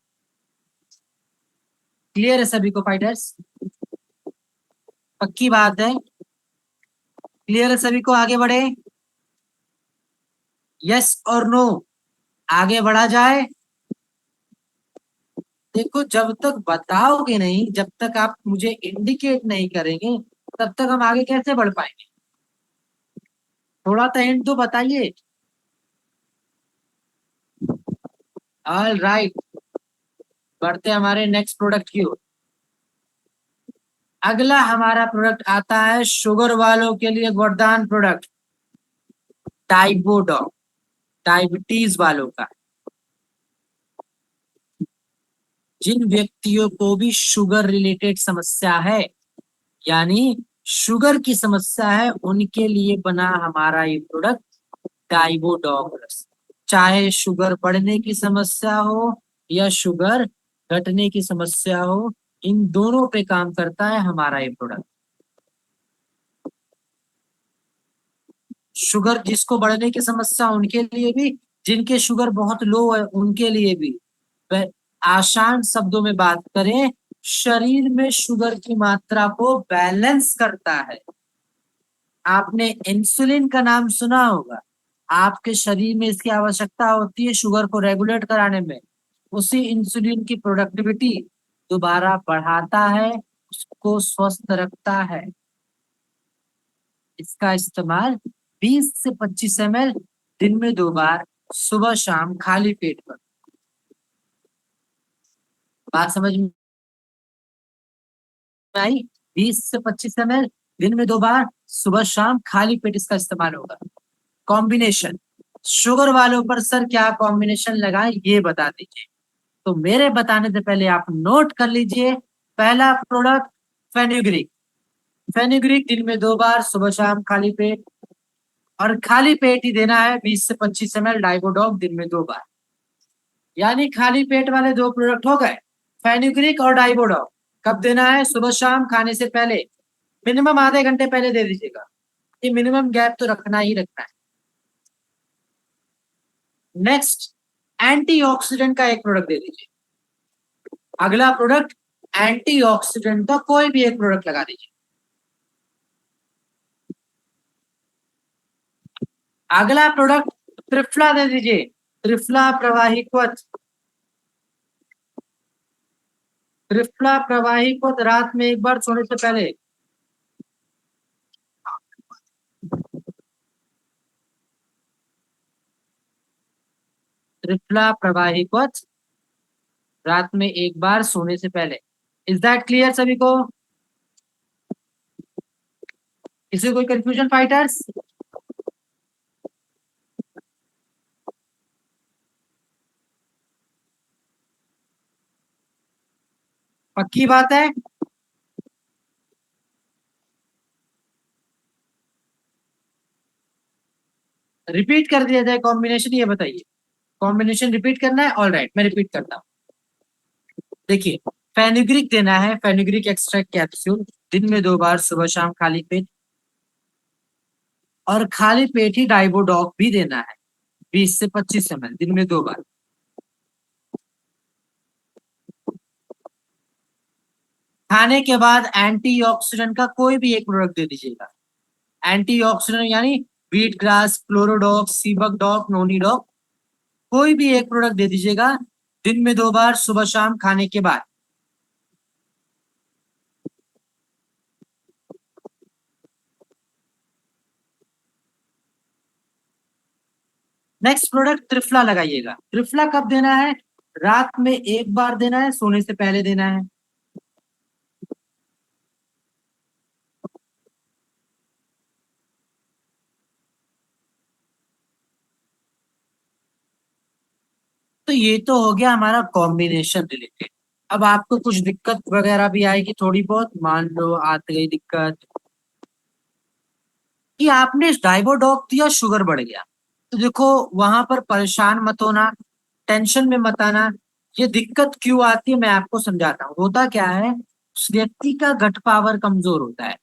Clear है सभी को फाइटर्स? पक्की बात है, क्लियर है सभी को? आगे बढ़े, यस और नो, आगे बढ़ा जाए। देखो जब तक बताओगे नहीं, जब तक आप मुझे इंडिकेट नहीं करेंगे, तब तक हम आगे कैसे बढ़ पाएंगे? थोड़ा तो हिंट तो बताइए। ऑल राइट, बढ़ते हमारे नेक्स्ट प्रोडक्ट की ओर। अगला हमारा प्रोडक्ट आता है शुगर वालों के लिए वरदान प्रोडक्ट, टाइबोडॉग, डायबिटीज वालों का। जिन व्यक्तियों को भी शुगर रिलेटेड समस्या है, यानी शुगर की समस्या है, उनके लिए बना हमारा ये प्रोडक्ट डाइबोडॉग। चाहे शुगर बढ़ने की समस्या हो या शुगर घटने की समस्या हो, इन दोनों पे काम करता है हमारा ये प्रोडक्ट। शुगर जिसको बढ़ने की समस्या उनके लिए भी, जिनके शुगर बहुत लो है उनके लिए भी। आसान शब्दों में बात करें, शरीर में शुगर की मात्रा को बैलेंस करता है। आपने इंसुलिन का नाम सुना होगा, आपके शरीर में इसकी आवश्यकता होती है शुगर को रेगुलेट कराने में। उसी इंसुलिन की प्रोडक्टिविटी दोबारा बढ़ाता है, उसको स्वस्थ रखता है। इसका इस्तेमाल 20 से 25 ml दिन में 2 बार, सुबह शाम खाली पेट पर। बात समझ में आई? 20 से 25 ml दिन में 2 बार, सुबह शाम खाली पेट इसका इस्तेमाल होगा। कॉम्बिनेशन शुगर वालों पर सर क्या कॉम्बिनेशन लगाए ये बता दीजिए। तो मेरे बताने से पहले आप नोट कर लीजिए। पहला प्रोडक्ट फेनुग्रीक। फेनुग्रीक दिन में 2 बार, सुबह शाम खाली पेट, और खाली पेट ही देना है 20 से 25 ml डाइबोडॉग दिन में 2 बार। यानी खाली पेट वाले 2 प्रोडक्ट हो गए, फेनुग्रीक और डाइबोडॉग। कब देना है? सुबह शाम खाने से पहले, मिनिमम आधे घंटे पहले दे दीजिएगा। ये मिनिमम गैप तो रखना ही रखना है। नेक्स्ट एंटीऑक्सीडेंट का एक प्रोडक्ट दे दीजिए। अगला प्रोडक्ट एंटीऑक्सीडेंट का कोई भी एक प्रोडक्ट लगा दीजिए। अगला प्रोडक्ट त्रिफला दे दीजिए, त्रिफला प्रवाही क्वथ। त्रिफला प्रवाही क्वथ रात में एक बार सोने से पहले। त्रिफला प्रवाही क्वथ रात में एक बार सोने से पहले। इज दैट क्लियर सभी को? किसी कोई कंफ्यूजन फाइटर्स? पक्की बात है? रिपीट कर दिया जाए कॉम्बिनेशन, ये बताइए। कॉम्बिनेशन रिपीट करना है? ऑल राइट, मैं रिपीट करता हूँ। देखिए, फेनुग्रीक देना है, फेनुग्रीक एक्सट्रैक्ट कैप्सूल, दिन में 2 बार, सुबह शाम खाली पेट। और खाली पेट ही डाइबोडॉक भी देना है, 20 से 25 ml, दिन में 2 बार। खाने के बाद एंटीऑक्सीडेंट का कोई भी एक प्रोडक्ट दे दीजिएगा। एंटीऑक्सीडेंट यानी व्हीट ग्रास, क्लोरोडॉक, सीबकडॉक, नोनीडॉक, कोई भी एक प्रोडक्ट दे दीजिएगा, दिन में 2 बार, सुबह शाम खाने के बाद। नेक्स्ट प्रोडक्ट त्रिफला लगाइएगा। त्रिफला कब देना है? रात में एक बार देना है, सोने से पहले देना है। तो ये तो हो गया हमारा कॉम्बिनेशन रिलेटेड। अब आपको कुछ दिक्कत वगैरह भी आएगी थोड़ी बहुत, मान लो आ गई दिक्कत कि आपने डाइबोडॉक दिया, शुगर बढ़ गया। तो देखो, वहां पर परेशान मत होना, टेंशन में मत आना। ये दिक्कत क्यों आती है मैं आपको समझाता हूँ। होता क्या है, उस व्यक्ति का गट पावर कमजोर होता है,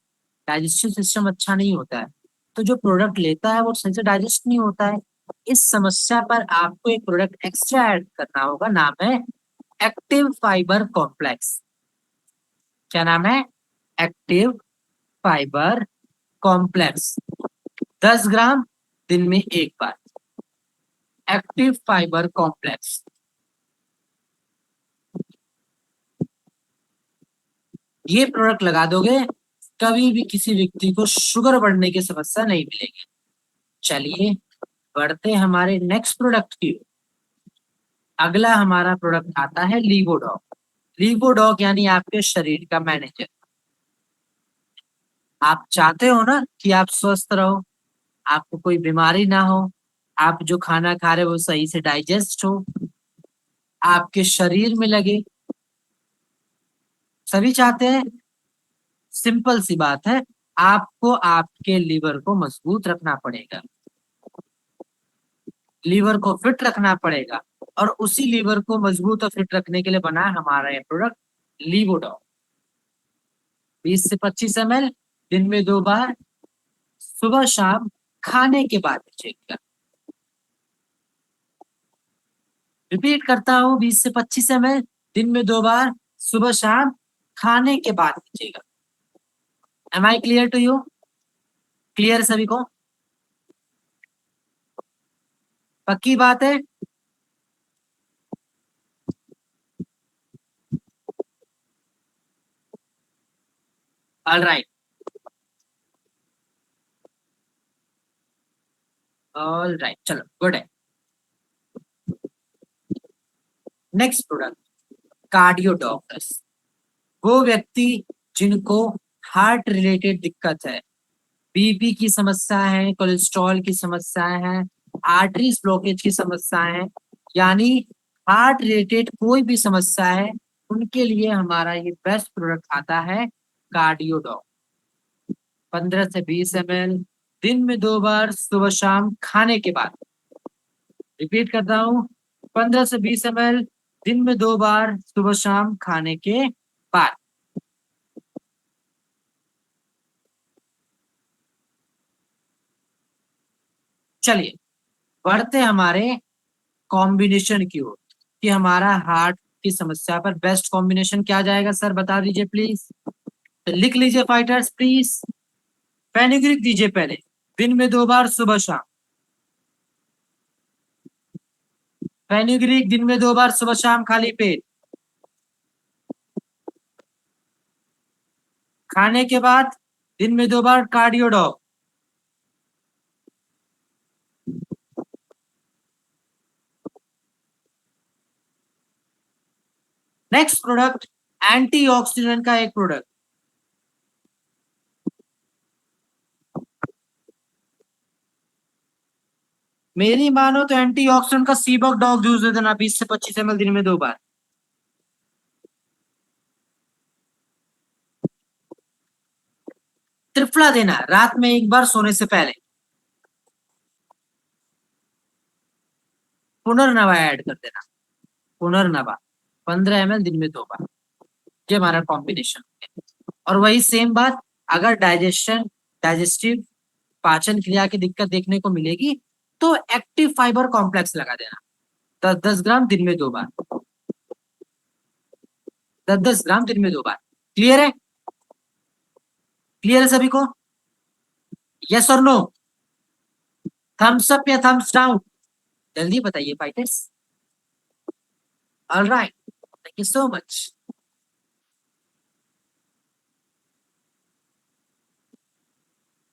डाइजेस्टिव सिस्टम अच्छा नहीं होता है, तो जो प्रोडक्ट लेता है वो सही से डाइजेस्ट नहीं होता है। इस समस्या पर आपको एक प्रोडक्ट एक्स्ट्रा ऐड करना होगा, नाम है एक्टिव फाइबर कॉम्प्लेक्स। क्या नाम है? Active fibre complex. 10 ग्राम, दिन में एक बार, एक्टिव फाइबर कॉम्प्लेक्स। ये प्रोडक्ट लगा दोगे, कभी भी किसी व्यक्ति को शुगर बढ़ने की समस्या नहीं मिलेगी। चलिए, बढ़ते हमारे नेक्स्ट प्रोडक्ट की। अगला हमारा प्रोडक्ट आता है लीवोडॉक। लीवोडॉक यानी आपके शरीर का मैनेजर। आप चाहते हो ना कि आप स्वस्थ रहो, आपको कोई बीमारी ना हो, आप जो खाना खा रहे हो वो सही से डाइजेस्ट हो, आपके शरीर में लगे। सभी चाहते हैं। सिंपल सी बात है, आपको आपके लीवर को मजबूत रखना पड़ेगा, लीवर को फिट रखना पड़ेगा। और उसी लीवर को मजबूत और फिट रखने के लिए बना है हमारा ये प्रोडक्ट लीवोडॉक। 20 से 25 ml, दिन में 2 बार, सुबह शाम खाने के बाद लीजिएगा। रिपीट करता हूँ, 20 से 25 ml, दिन में 2 बार, सुबह शाम खाने के बाद लीजिएगा। Am I clear to you? Clear सभी को? पक्की बात है? ऑल राइट, ऑल राइट, चलो गुड है। Next product cardio doctors. वो व्यक्ति जिनको हार्ट रिलेटेड दिक्कत है, बीपी की समस्या है, कोलेस्ट्रॉल की समस्याएं हैं, आर्टरीज ब्लॉकेज की समस्याएं हैं, यानी हार्ट रिलेटेड कोई भी समस्या है, उनके लिए हमारा ये बेस्ट प्रोडक्ट आता है कार्डियोडॉक। 15 से 20 ml, दिन में 2 बार, सुबह शाम खाने के बाद। रिपीट करता हूँ, 15 से 20 ml, दिन में 2 बार, सुबह शाम खाने के बाद। चलिए, बढ़ते हमारे कॉम्बिनेशन की ओर कि हमारा हार्ट की समस्या पर बेस्ट कॉम्बिनेशन क्या जाएगा सर, बता दीजिए प्लीज। तो लिख लीजिए फाइटर्स प्लीज। फेनुग्रीक दीजिए पहले, दिन में 2 बार, सुबह शाम। फेनुग्रीक दिन में 2 बार सुबह शाम खाली पेट, खाने के बाद दिन में 2 बार कार्डियोडॉक, नेक्स्ट प्रोडक्ट एंटीऑक्सीडेंट का एक प्रोडक्ट, मेरी मानो तो एंटीऑक्सीडेंट का सीबक डॉग जूस दे देना 20 से 25 ml दिन में 2 बार। त्रिफला देना रात में 1 बार सोने से पहले, पुनर्नवा ऐड कर देना, पुनर्नवा 15 ml दिन में 2 बार, ये हमारा कॉम्बिनेशन। और वही सेम बात, अगर डाइजेस्टिव पाचन क्रिया की दिक्कत देखने को मिलेगी तो एक्टिव फाइबर कॉम्प्लेक्स लगा देना 10-10 ग्राम दिन में 2 बार, 10-10 ग्राम दिन में 2 बार। क्लियर है? क्लियर है सभी को? यस और नो? थम्स अप या थम्स डाउन? जल्दी बताइए fighters. Alright, thank you so much.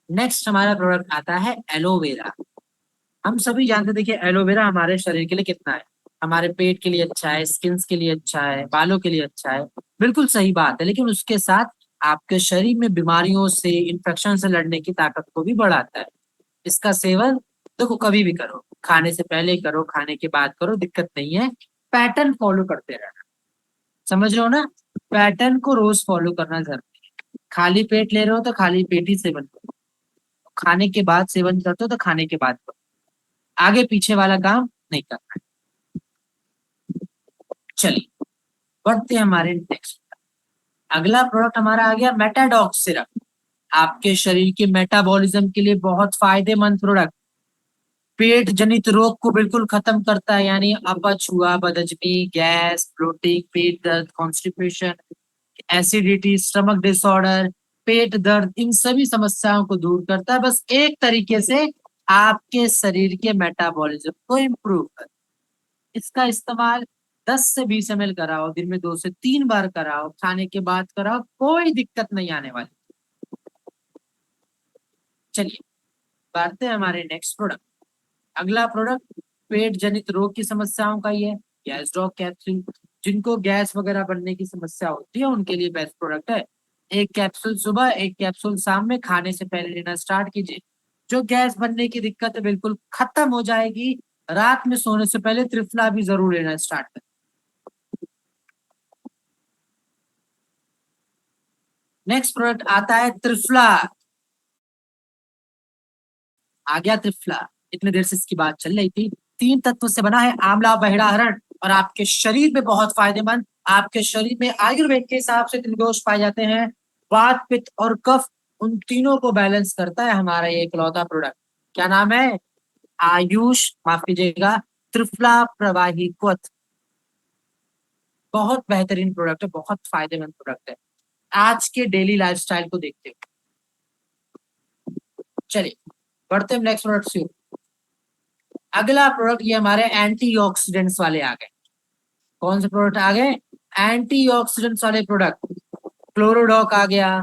Next हमारा प्रोडक्ट आता है एलोवेरा। हम सभी जानते, देखिए एलोवेरा हमारे शरीर के लिए कितना है, हमारे पेट के लिए अच्छा है, स्किन के लिए अच्छा है, बालों के लिए अच्छा है, बिल्कुल सही बात है। लेकिन उसके साथ आपके शरीर में बीमारियों से, इन्फेक्शन से लड़ने की ताकत को भी बढ़ाता है। इसका सेवन देखो कभी भी करो, खाने से पहले करो, खाने के बाद करो, दिक्कत नहीं है। पैटर्न फॉलो करते रहना, समझ रहे हो ना? पैटर्न को रोज फॉलो करना जरूरी है। खाली पेट ले रहे हो तो खाली पेट ही सेवन करो, खाने के बाद सेवन करते हो तो खाने के बाद करो, आगे पीछे वाला काम नहीं करना है। चलिए बढ़ते हैं हमारे नेक्स्ट। अगला प्रोडक्ट हमारा आ गया मेटाडॉक्स सिरप। आपके शरीर के मेटाबॉलिज्म के लिए बहुत फायदेमंद प्रोडक्ट, पेट जनित रोग को बिल्कुल खत्म करता है, यानी अपच हुआ, बदहजमी, गैस, ब्लोटिंग, पेट दर्द, कॉन्स्टिपेशन, एसिडिटी, स्टमक डिसऑर्डर, पेट दर्द, इन सभी समस्याओं को दूर करता है, बस एक तरीके से आपके शरीर के मेटाबॉलिज्म को इम्प्रूव कर। इसका इस्तेमाल 10 से 20 ml कराओ, दिन में 2 से 3 बार कराओ, खाने के बाद कराओ, कोई दिक्कत नहीं आने वाली। चलिए बढ़ते हैं हमारे नेक्स्ट प्रोडक्ट। अगला प्रोडक्ट पेट जनित रोग की समस्याओं का ही है, गैस ड्रॉप कैप्सूल। जिनको गैस वगैरह बनने की समस्या होती है उनके लिए बेस्ट प्रोडक्ट है। एक कैप्सूल सुबह, एक कैप्सूल शाम में खाने से पहले लेना स्टार्ट कीजिए, जो गैस बनने की दिक्कत है बिल्कुल खत्म हो जाएगी। रात में सोने से पहले त्रिफला भी जरूर लेना स्टार्ट करें। नेक्स्ट प्रोडक्ट आता है त्रिफला। आ गया त्रिफला, इतने देर से इसकी बात चल रही थी। 3 तत्व से बना है, आंवला, बहेड़ा, हरण, और आपके शरीर में बहुत फायदेमंद। आपके शरीर में आयुर्वेद के हिसाब से 3 दोष पाए जाते हैं, वात, पित्त और कफ, उन तीनों को बैलेंस करता है हमारा ये इकलौता प्रोडक्ट। क्या नाम है? आयुष, माफ कीजिएगा, त्रिफला प्रवाही क्वथ। बहुत बेहतरीन प्रोडक्ट है, बहुत फायदेमंद प्रोडक्ट है आज के डेली लाइफस्टाइल को देखते हुए। चलिए बढ़ते हैं नेक्स्ट प्रोडक्ट से। अगला प्रोडक्ट ये हमारे एंटीऑक्सीडेंट्स वाले आ गए। कौन से प्रोडक्ट आ गए? एंटीऑक्सीडेंट्स वाले प्रोडक्ट। क्लोरोडॉक आ गया,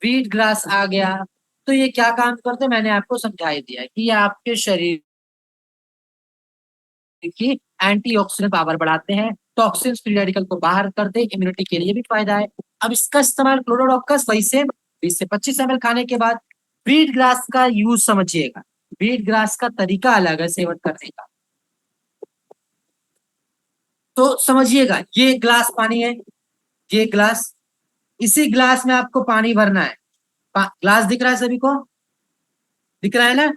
वीट ग्रास आ गया। तो ये क्या काम करते हैं मैंने आपको समझा ही दिया कि ये आपके शरीर की एंटीऑक्सीडेंट पावर बढ़ाते हैं, टॉक्सिन्स, फ्री रेडिकल को बाहर करते हैं, इम्यूनिटी के लिए भी फायदा है। अब इसका इस्तेमाल क्लोरोडॉक का वही से 20 से 25 ml खाने के बाद। वीट ग्रास का यूज समझिएगा, वीट ग्रास का तरीका अलग है सेवन करने का। तो समझिएगा, ये ग्लास पानी है, ये ग्लास, इसी ग्लास में आपको पानी भरना है। ग्लास दिख रहा है सभी को? दिख रहा है ना?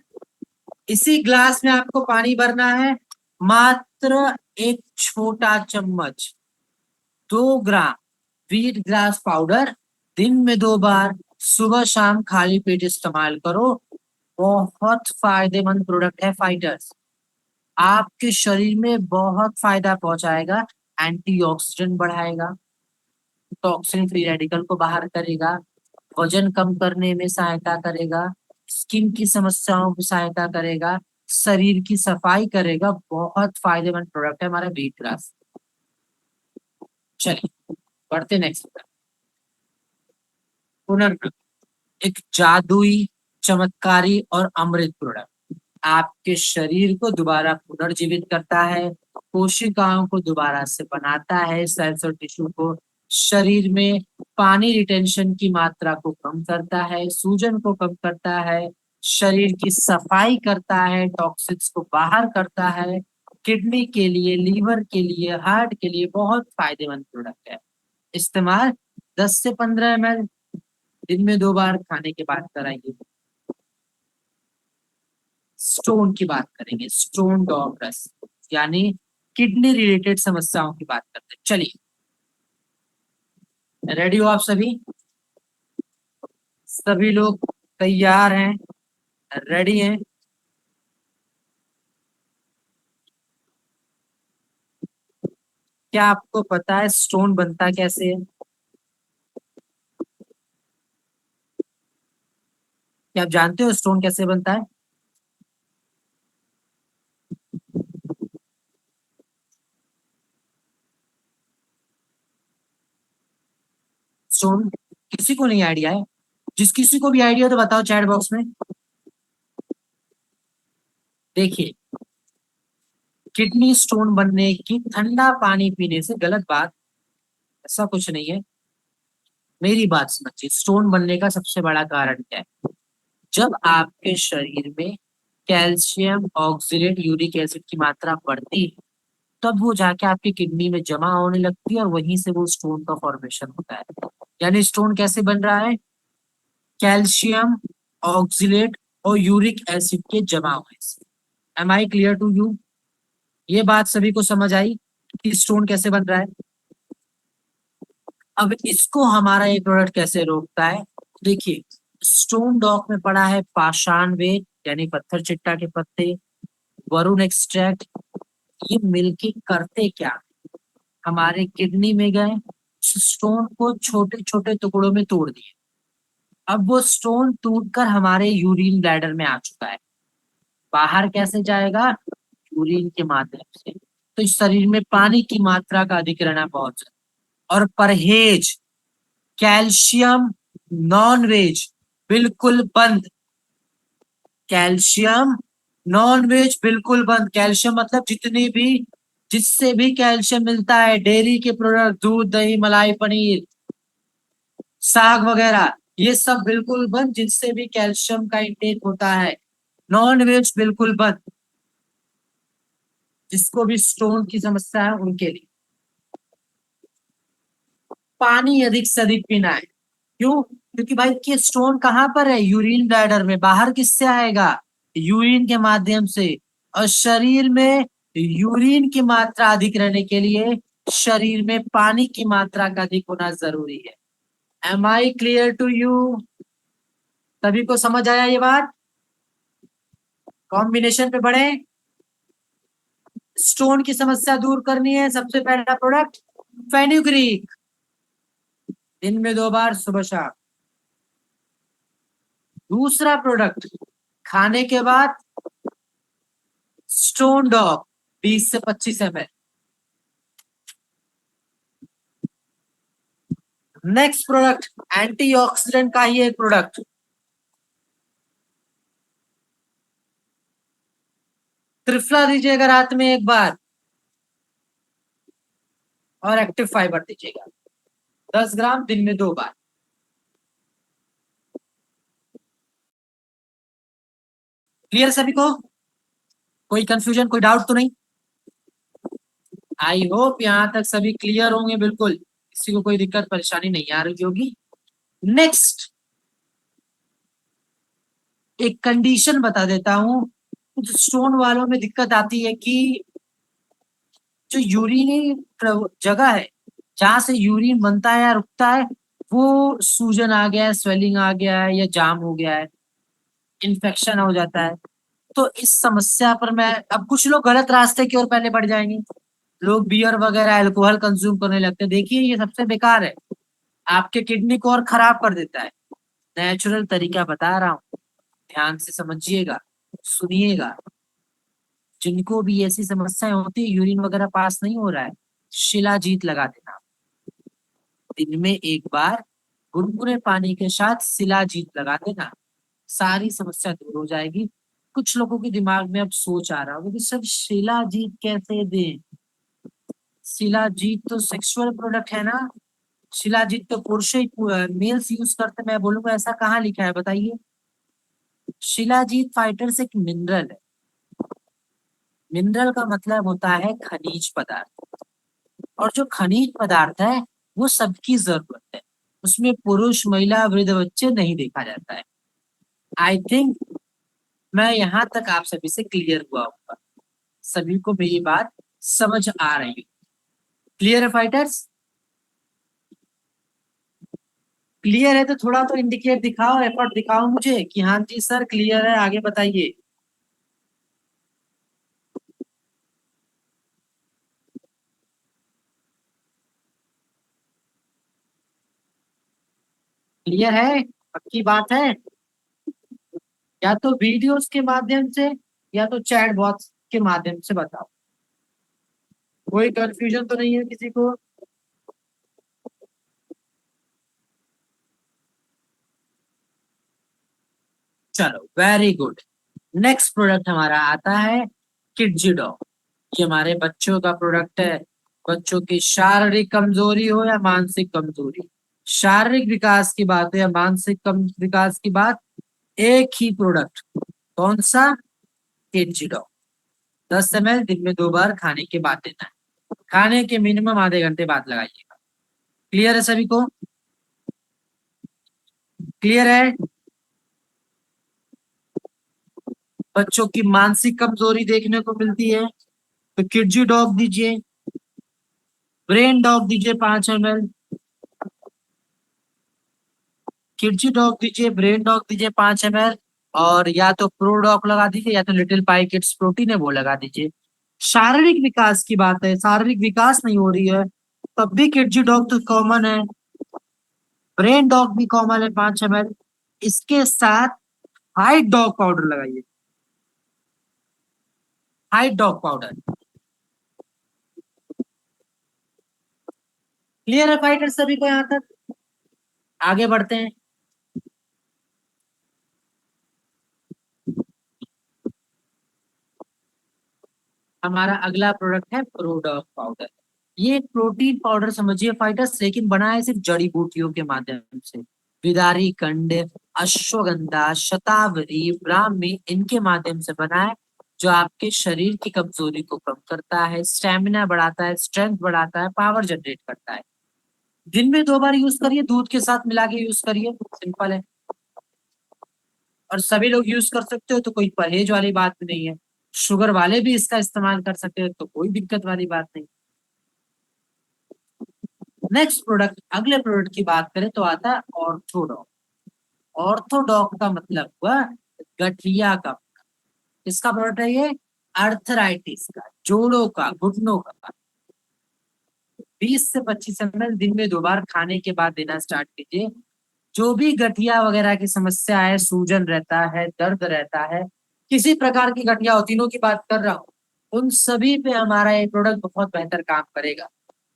इसी ग्लास में आपको पानी भरना है, मात्र एक छोटा चम्मच, 2 ग्राम वीट ग्रास पाउडर, दिन में 2 बार, सुबह शाम खाली पेट इस्तेमाल करो। बहुत फायदेमंद प्रोडक्ट है फाइटर्स, आपके शरीर में बहुत फायदा पहुंचाएगा, एंटीऑक्सीडेंट बढ़ाएगा, टॉक्सिन फ्री रेडिकल को बाहर करेगा, वजन कम करने में सहायता करेगा, स्किन की समस्याओं में सहायता करेगा, शरीर की सफाई करेगा, बहुत फायदेमंद प्रोडक्ट है हमारा व्हीट ग्रास। चलिए बढ़ते नेक्स्ट। पुनर्नवी एक जादुई, चमत्कारी और अमृत प्रोडक्ट आपके शरीर को दोबारा पुनर्जीवित करता है, कोशिकाओं को दोबारा से बनाता है, सेल्स और टिश्यू को, शरीर में पानी रिटेंशन की मात्रा को कम करता है, सूजन को कम करता है, शरीर की सफाई करता है, टॉक्सिक्स को बाहर करता है, किडनी के लिए, लीवर के लिए, हार्ट के लिए बहुत फायदेमंद प्रोडक्ट है। इस्तेमाल 10 से 15 ml दिन में 2 बार खाने के बाद कराइए। स्टोन की बात करेंगे, स्टोन डॉग रस, यानी किडनी रिलेटेड समस्याओं की बात करते हैं। चलिए रेडी हो आप सभी? सभी लोग तैयार हैं, रेडी हैं? क्या आपको पता है स्टोन बनता कैसे है? क्या आप जानते हो स्टोन कैसे बनता है? स्टोन किसी को नहीं आइडिया है? जिस किसी को भी आइडिया तो बताओ चैट बॉक्स में। देखिए, किडनी स्टोन बनने की ठंडा पानी पीने से गलत बात, ऐसा कुछ नहीं है। मेरी बात समझिए, स्टोन बनने का सबसे बड़ा कारण क्या है? जब आपके शरीर में कैल्शियम ऑक्सलेट यूरिक एसिड की मात्रा बढ़ती है, तब वो जाके आपकी किडनी में जमा होने लगती है और वहीं से वो स्टोन का फॉर्मेशन होता है। यानी स्टोन कैसे बन रहा है? कैल्शियम ऑक्सलेट और यूरिक एसिड के जमा होने से। Am I clear to you? ये बात सभी को समझ आई कि स्टोन कैसे बन रहा है? अब इसको हमारा ये प्रोडक्ट कैसे रोकता है? देखिए, स्टोन डॉग में पड़ा है पाषाण वेद, यानी पत्थर चिट्टा के पत्ते, वरुण एक्सट्रैक्ट। ये मिलके करते क्या? हमारे किडनी में गए, स्टोन को छोटे छोटे टुकड़ों में तोड़ दिए। अब वो स्टोन टूटकर हमारे यूरिन ब्लैडर में आ चुका है। बाहर कैसे जाएगा? यूरिन के माध्यम से। तो इस शरीर में पानी की मात्रा का अधिक रहना बहुत जरूरी। और परहेज, कैल्शियम नॉन वेज बिल्कुल बंद। कैल्शियम नॉन वेज बिल्कुल बंद। कैल्शियम मतलब जितनी भी, जिससे भी कैल्शियम मिलता है, डेयरी के प्रोडक्ट, दूध दही मलाई पनीर साग वगैरह, ये सब बिल्कुल बंद जिनसे भी कैल्शियम का इंटेक होता है। नॉन वेज बिल्कुल बंद। जिसको भी स्टोन की समस्या है उनके लिए पानी अधिक से अधिक पीना है। क्यों? क्योंकि भाई कि स्टोन कहाँ पर है? यूरिन ब्लैडर में। बाहर किससे आएगा? यूरिन के माध्यम से। और शरीर में यूरिन की मात्रा अधिक रहने के लिए शरीर में पानी की मात्रा का अधिक होना जरूरी है। Am I clear to you? सभी को समझ आया ये बात? कॉम्बिनेशन पे बढ़े। स्टोन की समस्या दूर करनी है, सबसे पहला प्रोडक्ट फेनुग्रीक, दिन में 2 बार सुबह शाम। दूसरा प्रोडक्ट खाने के बाद स्टोन डॉग 20 से 25 ml। नेक्स्ट प्रोडक्ट एंटीऑक्सीडेंट का ही एक प्रोडक्ट, त्रिफला दीजिएगा रात में 1 बार और एक्टिव फाइबर दीजिएगा 10 ग्राम दिन में 2 बार। क्लियर सभी को? कोई कंफ्यूजन, कोई डाउट तो नहीं? आई होप यहां तक सभी क्लियर होंगे, बिल्कुल किसी को कोई दिक्कत परेशानी नहीं आ रही होगी। नेक्स्ट एक कंडीशन बता देता हूं। कुछ स्टोन वालों में दिक्कत आती है कि जो यूरिनी जगह है, जहां से यूरिन बनता है या रुकता है, वो सूजन आ गया है, स्वेलिंग आ गया है या जाम हो गया है, इन्फेक्शन हो जाता है। तो इस समस्या पर मैं, अब कुछ लोग गलत रास्ते की ओर पहले बढ़ जाएंगे। लोग बियर वगैरह अल्कोहल कंज्यूम करने लगते हैं। देखिए ये सबसे बेकार है, आपके किडनी को और खराब कर देता है। नेचुरल तरीका बता रहा हूँ, ध्यान से समझिएगा, सुनिएगा। जिनको भी ऐसी समस्याएं होती है, यूरिन वगैरह पास नहीं हो रहा है, शिलाजीत लगा देना। दिन में एक बार गुनगुने पानी के साथ शिलाजीत लगा देना, सारी समस्या दूर हो जाएगी। कुछ लोगों के दिमाग में अब सोच आ रहा होगा कि सर शिलाजीत कैसे दें? शिलाजीत तो सेक्सुअल प्रोडक्ट है ना, शिलाजीत तो पुरुष ही मेल्स यूज करते हैं। मैं बोलूंगा ऐसा कहाँ लिखा है बताइए? शिलाजीत फाइटर्स एक मिनरल है। मिनरल का मतलब होता है खनिज पदार्थ, और जो खनिज पदार्थ है वो सबकी जरूरत है, उसमें पुरुष महिला वृद्ध बच्चे नहीं देखा जाता है। आई थिंक मैं यहाँ तक आप सभी से क्लियर हुआ होगा, सभी को मेरी बात समझ आ रही है। क्लियर है फाइटर्स? क्लियर है तो थोड़ा तो इंडिकेट दिखाओ, एफर्ट दिखाओ मुझे कि हाँ जी सर क्लियर है, आगे बताइए। क्लियर है? पक्की बात है? या तो वीडियोस के माध्यम से या तो चैट बॉक्स के माध्यम से बताओ, कोई कंफ्यूजन तो नहीं है किसी को? चलो वेरी गुड। नेक्स्ट प्रोडक्ट हमारा आता है किडजिडो। ये हमारे बच्चों का प्रोडक्ट है। बच्चों की शारीरिक कमजोरी हो या मानसिक कमजोरी, शारीरिक विकास की बात है या मानसिक कम विकास की बात, एक ही प्रोडक्ट। कौन सा? किडजिडो। 10 ml दिन में 2 बार खाने के बाद देना है, खाने के मिनिमम आधे घंटे बाद लगाइएगा। क्लियर है सभी को? क्लियर है? बच्चों की मानसिक कमजोरी देखने को मिलती है तो किडजी डॉग दीजिए, ब्रेन डॉग दीजिए 5 ml, किडजी डॉग दीजिए, ब्रेन डॉग दीजिए 5 ml, और या तो प्रो डॉग लगा दीजिए या तो लिटिल पाई किड्स प्रोटीन है वो लगा दीजिए। शारीरिक विकास की बात है, शारीरिक विकास नहीं हो रही है तब भी किडजी डॉग तो कॉमन है, ब्रेन डॉग भी कॉमन है 5 ml। इसके साथ हाइट डॉग पाउडर लगाइए, हाइट डॉग पाउडर। क्लियर है फाइटर सभी को यहाँ तक? आगे बढ़ते हैं। हमारा अगला प्रोडक्ट है प्रोडॉग पाउडर। ये एक प्रोटीन पाउडर समझिए फाइटर्स, लेकिन बना है सिर्फ जड़ी बूटियों के माध्यम से। विदारी कंड, अश्वगंधा, शतावरी, ब्राह्मी, इनके माध्यम से बना है, जो आपके शरीर की कमजोरी को कम करता है, स्टेमिना बढ़ाता है, स्ट्रेंथ बढ़ाता है, पावर जनरेट करता है। दिन में 2 बार यूज करिए, दूध के साथ मिला के यूज करिए, सिंपल है। और सभी लोग यूज कर सकते हो तो कोई परहेज वाली बात नहीं है, शुगर वाले भी इसका इस्तेमाल कर सकते हैं तो कोई दिक्कत वाली बात नहीं। नेक्स्ट प्रोडक्ट, अगले प्रोडक्ट की बात करें तो आता है ऑर्थोडॉक। ऑर्थोडॉक का मतलब हुआ गठिया का। किसका प्रोडक्ट है ये? अर्थराइटिस का, जोड़ों का, घुटनों का। 20 से 25 ml दिन में 2 बार खाने के बाद देना स्टार्ट कीजिए। जो भी गठिया वगैरह की समस्या है, सूजन रहता है, दर्द रहता है, किसी प्रकार की गठिया हो, तीनों की बात कर रहा हूँ, उन सभी पे हमारा ये प्रोडक्ट बहुत बेहतर काम करेगा।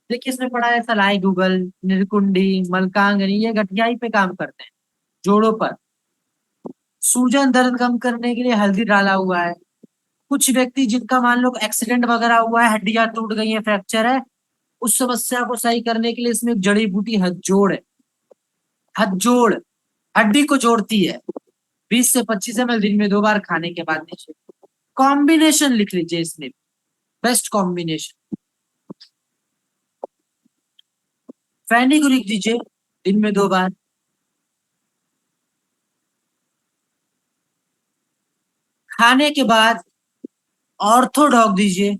देखिए इसमें पड़ा है सलाई गूगल, निरकुंडी, मलकांगनी, ये गठियाई पे काम करते हैं, जोड़ों पर। सूजन दर्द कम करने के लिए हल्दी डाला हुआ है। कुछ व्यक्ति जिनका मान लो एक्सीडेंट वगैरह हुआ है, हड्डियां टूट गई है, फ्रैक्चर है, उस समस्या को सही करने के लिए इसमें एक जड़ी बूटी हथजोड़ है। हथजोड़ हड्डी को जोड़ती है। 20 से 25 ml दिन में 2 बार खाने के बाद लीजिए। कॉम्बिनेशन लिख लीजिए इसमें, बेस्ट कॉम्बिनेशन फैनी को लिख दीजिए, दिन में 2 बार। खाने के बाद ऑर्थोडॉक दीजिए।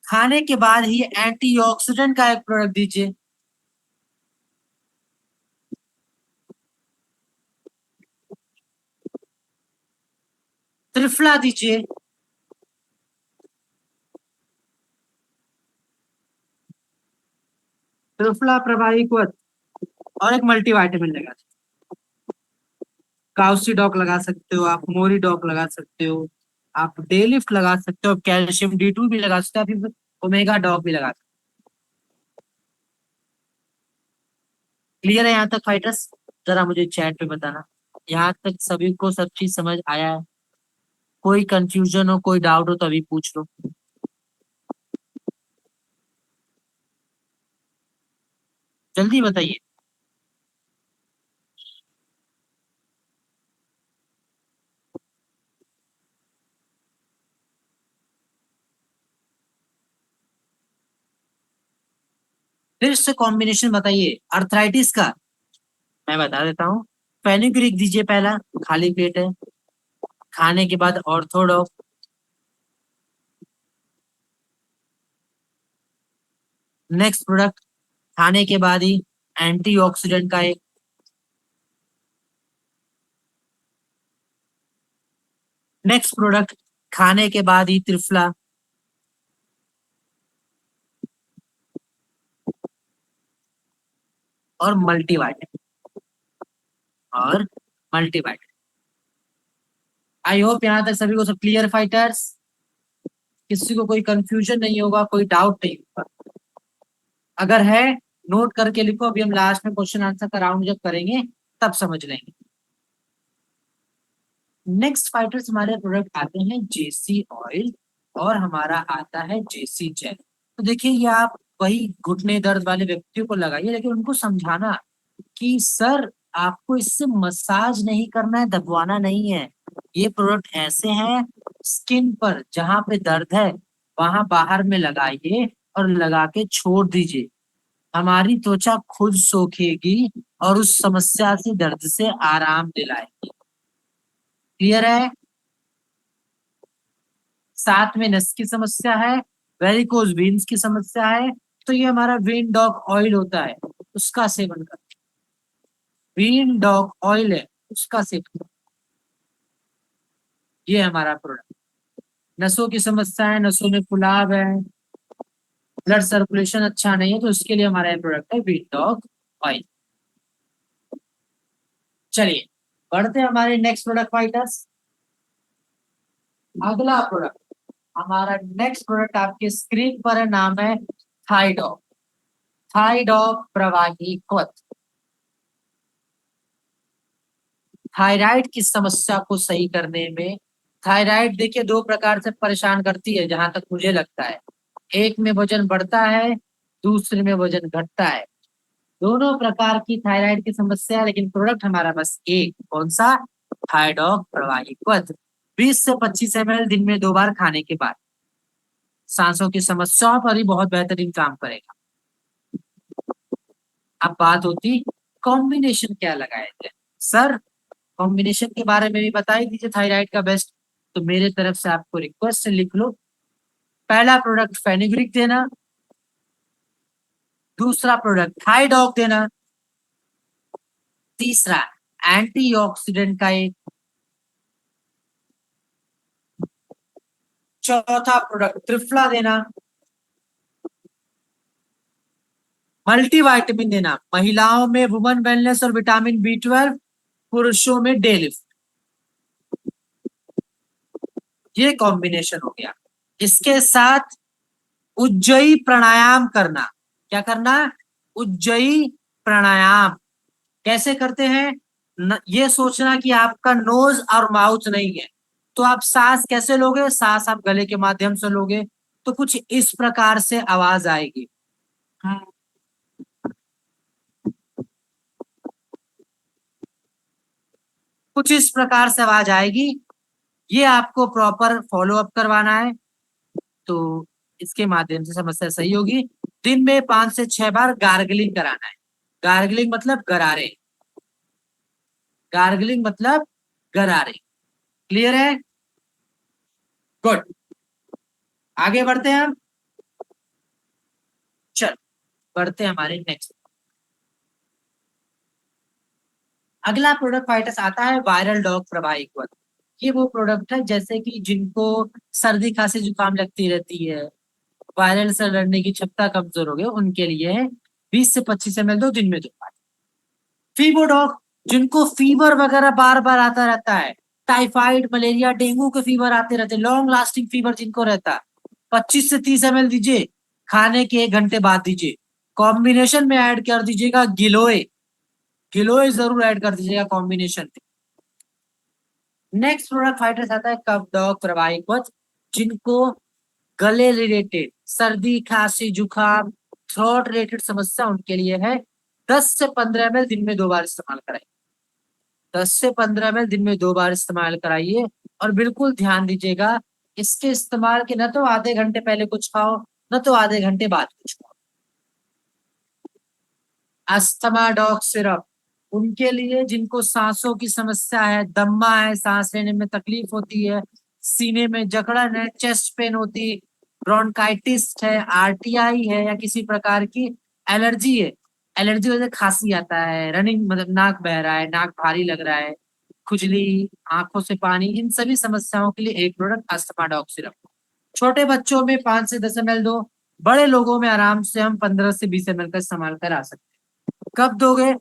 खाने के बाद ही एंटीऑक्सीडेंट का एक प्रोडक्ट दीजिए। त्रिफला दीजिए। त्रिफला, प्रभावी, और एक मल्टीविटामिन लगा दीजिए। काउसीडॉक लगा सकते हो, आप मोरीडॉक लगा सकते हो, आप डेलिफ्ट लगा सकते हो, कैल्शियम D2 भी लगा सकते हो, आप ओमेगा डॉक भी लगा सकते हो। क्लियर है यहाँ तक फाइटर्स? जरा मुझे चैट पे बताना यहाँ तक सभी को सब चीज समझ आया है? कोई कंफ्यूजन हो, कोई डाउट हो तो अभी पूछ लो। जल्दी बताइए। फिर से कॉम्बिनेशन बताइए अर्थराइटिस का। मैं बता देता हूँ। फेनुग्रीक दीजिए पहला, खाली पेट है। खाने के बाद ऑर्थोडॉक। नेक्स्ट प्रोडक्ट खाने के बाद ही एंटीऑक्सीडेंट का एक। नेक्स्ट प्रोडक्ट खाने के बाद ही त्रिफला। और मल्टीवाइट। और मल्टीवाइट। आई होप यहाँ तक सभी को सब क्लियर फाइटर्स। किसी को कोई कंफ्यूजन नहीं होगा, कोई डाउट नहीं होगा। अगर है नोट करके लिखो, अभी हम लास्ट में क्वेश्चन आंसर का राउंड जब करेंगे तब समझ लेंगे। नेक्स्ट फाइटर्स हमारे प्रोडक्ट आते हैं जेसी ऑयल और हमारा आता है जेसी जेल। तो देखिए ये आप वही घुटने दर्द वाले व्यक्तियों को लगाइए, लेकिन उनको समझाना कि सर आपको इससे मसाज नहीं करना है, दबवाना नहीं है। ये प्रोडक्ट ऐसे हैं स्किन पर जहां पे दर्द है वहां बाहर में लगाइए और लगा के छोड़ दीजिए। हमारी त्वचा खुद सोखेगी और उस समस्या से दर्द से आराम दिलाएगी। क्लियर है? साथ में नस की समस्या है, वेरिकोज वेन्स की समस्या है, तो ये हमारा वेन डॉग ऑयल होता है, उसका सेवन कर। वेन डॉग ऑयल है, उसका सेवन कर। ये हमारा प्रोडक्ट। नसों की समस्या है, नसों में फुलाव है, ब्लड सर्कुलेशन अच्छा नहीं है, तो उसके लिए हमारा प्रोडक्ट है वेन डॉग ऑयल। चलिए बढ़ते हैं हमारे नेक्स्ट प्रोडक्ट फाइटर्स। अगला प्रोडक्ट हमारा नेक्स्ट प्रोडक्ट आपके स्क्रीन पर है, नाम है थाइडॉग। थाइडॉग प्रवाही क्वथ। थायराइड की समस्या को सही करने में, थायराइड देखिए दो प्रकार से परेशान करती है जहां तक मुझे लगता है। एक में वजन बढ़ता है, दूसरे में वजन घटता है। दोनों प्रकार की थायराइड की समस्या है, लेकिन प्रोडक्ट हमारा बस एक, कौन सा? थाइडॉग प्रवाही पद। 20 से 25 ml दिन में 2 बार खाने के बाद सांसों की समस्याओं पर ही बहुत बेहतरीन काम करेगा। अब बात होती कॉम्बिनेशन क्या लगाए थे सर? कॉम्बिनेशन के बारे में भी बता ही दीजिए थायराइड का बेस्ट। तो मेरे तरफ से आपको रिक्वेस्ट लिख लो। पहला प्रोडक्ट फेनुग्रीक देना, दूसरा प्रोडक्ट थाइडॉग देना, तीसरा एंटीऑक्सीडेंट का एक, चौथा प्रोडक्ट त्रिफला देना, मल्टीविटामिन देना। महिलाओं में वुमन वेलनेस और विटामिन B12, पुरुषों में डे लिफ्ट। ये कॉम्बिनेशन हो गया। इसके साथ उज्जयी प्राणायाम करना। क्या करना? उज्जयी प्राणायाम। कैसे करते हैं? ये सोचना कि आपका नोज और माउथ नहीं है, तो आप सांस कैसे लोगे? सांस आप गले के माध्यम से लोगे, तो कुछ इस प्रकार से आवाज आएगी। कुछ इस प्रकार से आवाज आएगी। ये आपको प्रॉपर फॉलो अप करवाना है, तो इसके माध्यम से समस्या सही होगी। दिन में 5 से 6 बार गार्गलिंग कराना है। गार्गलिंग मतलब गरारे। गार्गलिंग मतलब गरारे। क्लियर है? गुड। आगे बढ़ते हैं हम। चल बढ़ते हैं हमारे नेक्स्ट। अगला प्रोडक्ट फाइटर्स आता है वायरल डॉग प्रवाही क्वथ। ये वो प्रोडक्ट है जैसे कि जिनको सर्दी खांसी जुकाम लगती रहती है, वायरल से लड़ने की क्षमता कमजोर हो गई, उनके लिए है। 20 से 25 ml दो दिन में 2 बार। फीबोडॉग जिनको फीवर वगैरह बार बार आता रहता है, टाइफाइड, मलेरिया, डेंगू के फीवर आते रहते, लॉन्ग लास्टिंग फीवर जिनको रहता है, 25 से 30 ml दीजिए, खाने के 1 घंटे बाद दीजिए। कॉम्बिनेशन में ऐड कर दीजिएगा गिलोय, गिलोय जरूर ऐड कर दीजिएगा कॉम्बिनेशन में। नेक्स्ट प्रोडक्ट फाइटर्स आता है कफ, डॉग, प्रवाही कवच, जिनको गले रिलेटेड, सर्दी, खांसी, जुकाम, थ्रोट रिलेटेड समस्या उनके लिए है। 10 से 15 ml दिन में 2 बार इस्तेमाल कराइए। 10 से 15 ml दिन में 2 बार इस्तेमाल कराइए। और बिल्कुल ध्यान दीजिएगा, इसके इस्तेमाल के न तो आधे घंटे पहले कुछ खाओ, न तो आधे घंटे बाद कुछ खाओ। अस्थमा डॉग सिरप, उनके लिए जिनको सांसों की समस्या है, दम्मा है, सांस लेने में तकलीफ होती है, सीने में जकड़न है, चेस्ट पेन होती, ब्रोंकाइटिस है, आरटीआई है, या किसी प्रकार की एलर्जी है, एलर्जी वजह से खांसी आता है, रनिंग मतलब नाक बह रहा है, नाक भारी लग रहा है, खुजली, आंखों से पानी, इन सभी समस्याओं के लिए एक प्रोडक्ट अस्थमा डॉग सिरप। छोटे बच्चों में 5 से 10 ml दो, बड़े लोगों में आराम से हम 15 से 20 ml का इस्तेमाल करा सकते हैं। कब दोगे?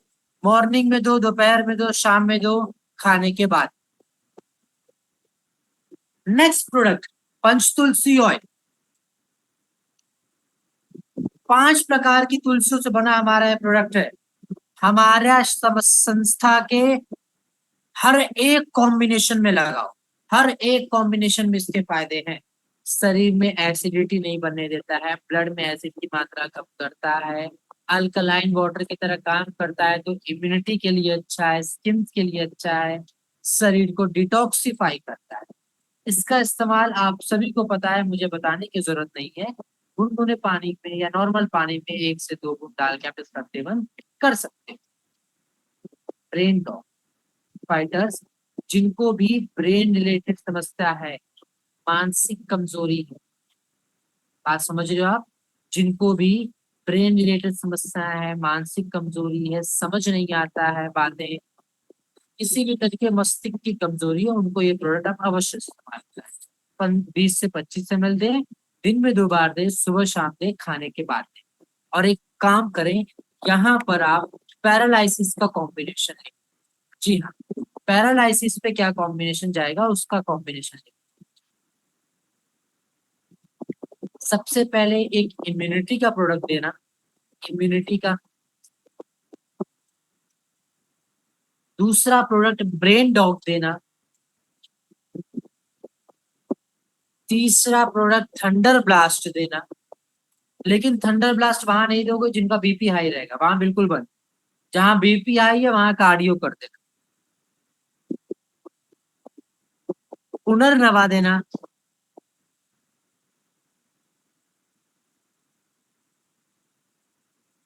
मॉर्निंग में दो, दोपहर में दो, शाम में दो, खाने के बाद। Next product पंचतुलसी oil. 5 प्रकार की तुलसियों से बना हमारा ये प्रोडक्ट है। हमारा संस्था के हर एक कॉम्बिनेशन में लगाओ, हर एक कॉम्बिनेशन में इसके फायदे हैं। शरीर में एसिडिटी नहीं बनने देता है, ब्लड में एसिड की मात्रा कम करता है, अल्कलाइन वाटर की तरह काम करता है, तो इम्यूनिटी के लिए अच्छा है, स्किन के लिए अच्छा है, शरीर को डिटॉक्सिफाई करता है। इसका इस्तेमाल आप सभी को पता है, मुझे बताने की जरूरत नहीं है। गुनगुने पानी में या नॉर्मल पानी में 1 से 2 बूंद डाल के आप इसका सेवन कर सकते हैं। ब्रेन डॉग फाइटर्स, जिनको भी ब्रेन रिलेटेड समस्या है, मानसिक कमजोरी है, बात समझ रहे हो आप? जिनको भी ब्रेन रिलेटेड समस्या है, मानसिक कमजोरी है, समझ नहीं आता है बातें, किसी भी तरीके मस्तिष्क की कमजोरी है, उनको ये प्रोडक्ट आप अवश्य इस्तेमाल करें। 20 से 25 ml दें, दिन में 2 बार दें, सुबह शाम दें, खाने के बाद दें। और एक काम करें, यहाँ पर आप पैरालाइसिस का कॉम्बिनेशन है। जी हाँ, पैरालाइसिस पे क्या कॉम्बिनेशन जाएगा, उसका कॉम्बिनेशन है। सबसे पहले एक इम्यूनिटी का प्रोडक्ट देना, इम्यूनिटी का। दूसरा प्रोडक्ट ब्रेन डॉग देना। तीसरा प्रोडक्ट थंडर ब्लास्ट देना। लेकिन थंडर ब्लास्ट वहां नहीं दोगे जिनका बीपी हाई रहेगा, वहां बिल्कुल बंद। जहां बीपी हाई है वहां कार्डियो कर देना। पुनर्नवा देना।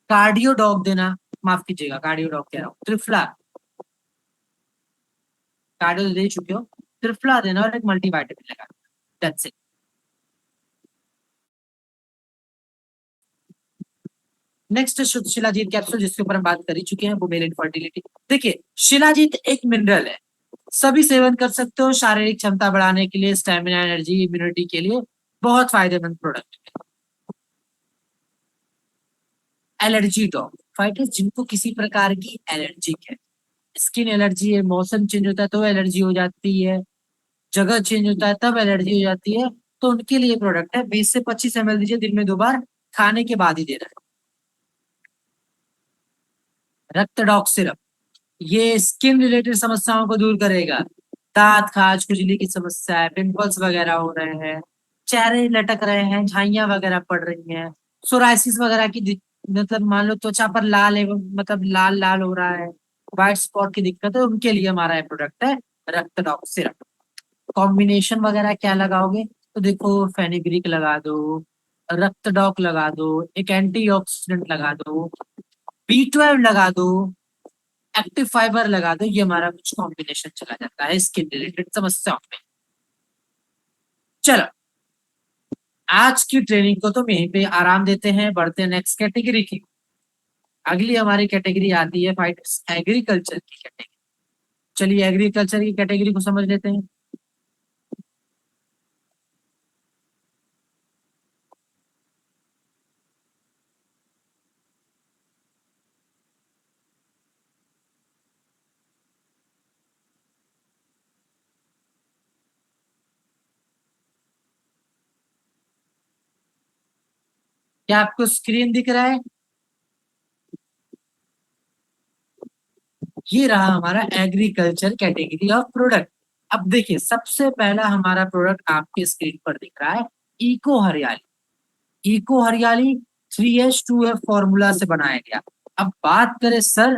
कार्डियो डॉग देना, माफ कीजिएगा, कार्डियो डॉग कह रहा हूँ, त्रिफला। कार्डियो दे चुके हो, त्रिफला देना और एक मल्टीवाइटामिन लगा। That's it. Next shilajit capsule, जिसके ऊपर हम बात कर ही चुके हैं, वो मेल इनफर्टिलिटी। देखिए, शिलाजीत एक मिनरल है, सभी सेवन कर सकते हो, शारीरिक क्षमता बढ़ाने के लिए, स्टेमिना, एनर्जी, इम्यूनिटी के लिए बहुत फायदेमंद प्रोडक्ट है। एलर्जी डॉग फाइटर्स, जिनको किसी प्रकार की एलर्जी है, स्किन एलर्जी है, मौसम चेंज होता है तो एलर्जी हो जाती है, जगह चेंज होता है तब एलर्जी हो जाती है, तो उनके लिए प्रोडक्ट है। 20 से 25 ml दीजिए, दिन में 2 बार, खाने के बाद ही देना है। रक्त डॉग सिरप, ये स्किन रिलेटेड समस्याओं को दूर करेगा। दांत, खाज, खुजली की समस्या है, पिंपल्स वगैरह हो रहे हैं, चेहरे लटक रहे हैं, झाइयां वगैरह पड़ रही हैं, सोराइसिस वगैरह की मतलब मान लो त्वचा पर लाल है, मतलब लाल लाल हो रहा है, व्हाइट स्पॉट की दिक्कत है, उनके लिए हमारा ये प्रोडक्ट है रक्त डॉग सिरप। कॉम्बिनेशन वगैरह क्या लगाओगे, तो देखो फेनिग्रीक लगा दो, रक्त डॉक लगा दो, एक एंटीऑक्सीडेंट लगा दो, B12 लगा दो, एक्टिव फाइबर लगा दो, ये हमारा कुछ कॉम्बिनेशन चला जाता है स्किन रिलेटेड समस्याओं में। चलो, आज की ट्रेनिंग को तो यहीं पे आराम देते हैं, बढ़ते हैं नेक्स्ट कैटेगरी की। अगली हमारी कैटेगरी आती है फाइटर्स एग्रीकल्चर की कैटेगरी। चलिए एग्रीकल्चर की कैटेगरी को समझ लेते हैं। क्या आपको स्क्रीन दिख रहा है? ये रहा हमारा एग्रीकल्चर कैटेगरी ऑफ प्रोडक्ट। अब देखिए सबसे पहला हमारा प्रोडक्ट आपके स्क्रीन पर दिख रहा है इको हरियाली। इको हरियाली 3H2F फॉर्मूला से बनाया गया। अब बात करें सर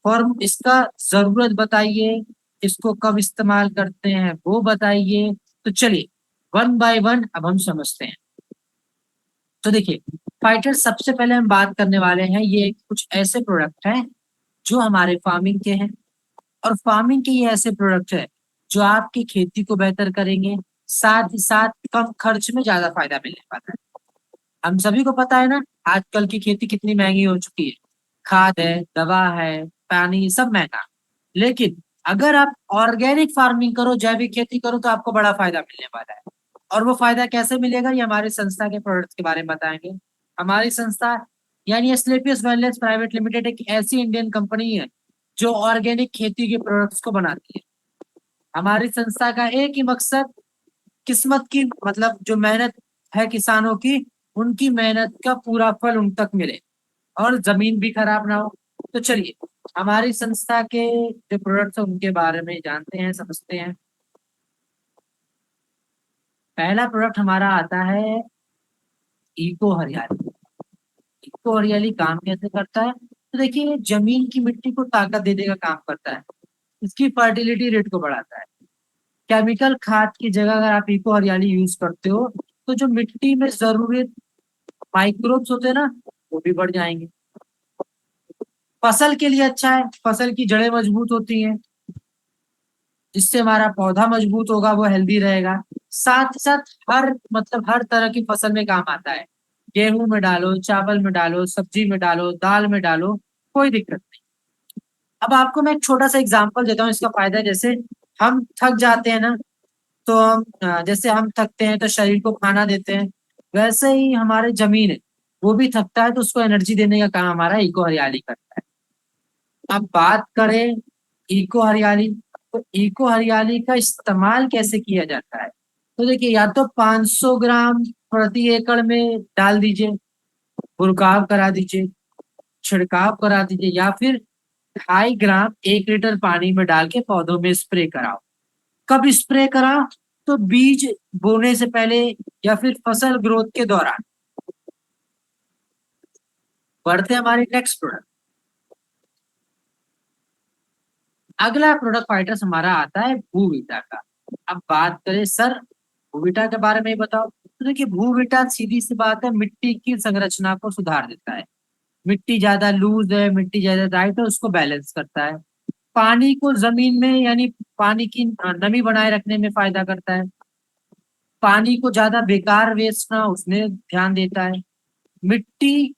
फॉर्म इसका जरूरत बताइए, इसको कब इस्तेमाल करते हैं वो बताइए। तो चलिए वन बाय वन अब हम समझते हैं। तो देखिए फाइटर सबसे पहले हम बात करने वाले हैं, ये कुछ ऐसे प्रोडक्ट हैं जो हमारे फार्मिंग के हैं। और फार्मिंग के ये ऐसे प्रोडक्ट है जो आपकी खेती को बेहतर करेंगे, साथ ही साथ कम खर्च में ज्यादा फायदा मिलने वाला है। हम सभी को पता है ना आजकल की खेती कितनी महंगी हो चुकी है, खाद है, दवा है, पानी सब महंगा। लेकिन अगर आप ऑर्गेनिक फार्मिंग करो, जैविक खेती करो तो आपको बड़ा फायदा मिलने वाला है। और वो फायदा कैसे मिलेगा ये हमारी संस्था के प्रोडक्ट्स के बारे में बताएंगे। हमारी संस्था यानी एस्क्लेपियस वेलनेस प्राइवेट लिमिटेड एक ऐसी इंडियन कंपनी है जो ऑर्गेनिक खेती के प्रोडक्ट्स को बनाती है। हमारी संस्था का एक ही मकसद किस्मत की मतलब जो मेहनत है किसानों की, उनकी मेहनत का पूरा फल उन तक मिले और जमीन भी खराब ना हो। तो चलिए हमारी संस्था के जो प्रोडक्ट्स है उनके बारे में जानते हैं, समझते हैं। पहला प्रोडक्ट हमारा आता है इको हरियाली। इको हरियाली काम कैसे करता है? तो देखिए ये जमीन की मिट्टी को ताकत देने का काम करता है, इसकी फर्टिलिटी रेट को बढ़ाता है। केमिकल खाद की जगह अगर आप इको हरियाली यूज करते हो तो जो मिट्टी में जरूरी माइक्रोब्स होते हैं ना वो भी बढ़ जाएंगे। फसल के लिए अच्छा है, फसल की जड़ें मजबूत होती हैं, जिससे हमारा पौधा मजबूत होगा, वो हेल्दी रहेगा। साथ ही साथ हर मतलब हर तरह की फसल में काम आता है। गेहूं में डालो, चावल में डालो, सब्जी में डालो, दाल में डालो, कोई दिक्कत नहीं। अब आपको मैं एक छोटा सा एग्जांपल देता हूँ इसका फायदा। जैसे हम थक जाते हैं ना, तो हम जैसे हम थकते हैं तो शरीर को खाना देते हैं, वैसे ही हमारे जमीन है वो भी थकता है तो उसको एनर्जी देने का काम हमारा इको हरियाली करता है। अब बात करें इको हरियाली, तो इको हरियाली का इस्तेमाल कैसे किया जाता है? तो देखिए या तो 500 ग्राम प्रति एकड़ में डाल दीजिए, बुरकाव करा दीजिए, छिड़काव करा दीजिए, या फिर 2.5 ग्राम 1 लीटर पानी में डाल के पौधों में स्प्रे कराओ। कब स्प्रे करा? तो बीज बोने से पहले या फिर फसल ग्रोथ के दौरान। बढ़ते हमारे नेक्स्ट प्रोडक्ट। अगला प्रोडक्ट फाइटर्स हमारा आता है भूविटा का। अब बात करें सर भूविटा के बारे में ही बताओ। तो देखिए भूविटा सीधी सी बात है, मिट्टी की संरचना को सुधार देता है। मिट्टी ज्यादा लूज है, मिट्टी ज्यादा टाइट है, उसको बैलेंस करता है। पानी को जमीन में यानी पानी की नमी बनाए रखने में फायदा करता है। पानी को ज्यादा बेकार वेस्ट ना उसमें ध्यान देता है। मिट्टी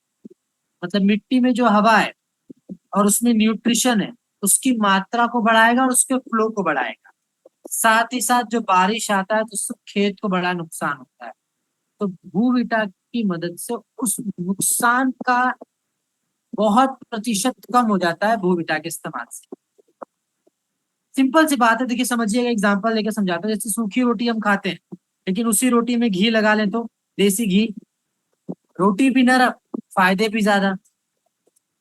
मतलब मिट्टी में जो हवा है और उसमें न्यूट्रिशन है उसकी मात्रा को बढ़ाएगा और उसके फ्लो को बढ़ाएगा। साथ ही साथ जो बारिश आता है तो उससे खेत को बड़ा नुकसान होता है। तो भूविटा की मदद से उस नुकसान का बहुत प्रतिशत कम हो जाता है भूविटा के इस्तेमाल से। सिंपल सी बात है, देखिए समझिएगा, एग्जांपल लेके समझाता हूं। जैसे सूखी रोटी हम खाते हैं लेकिन उसी रोटी में घी लगा लें तो देसी घी, रोटी भी नरम, फायदे भी ज्यादा।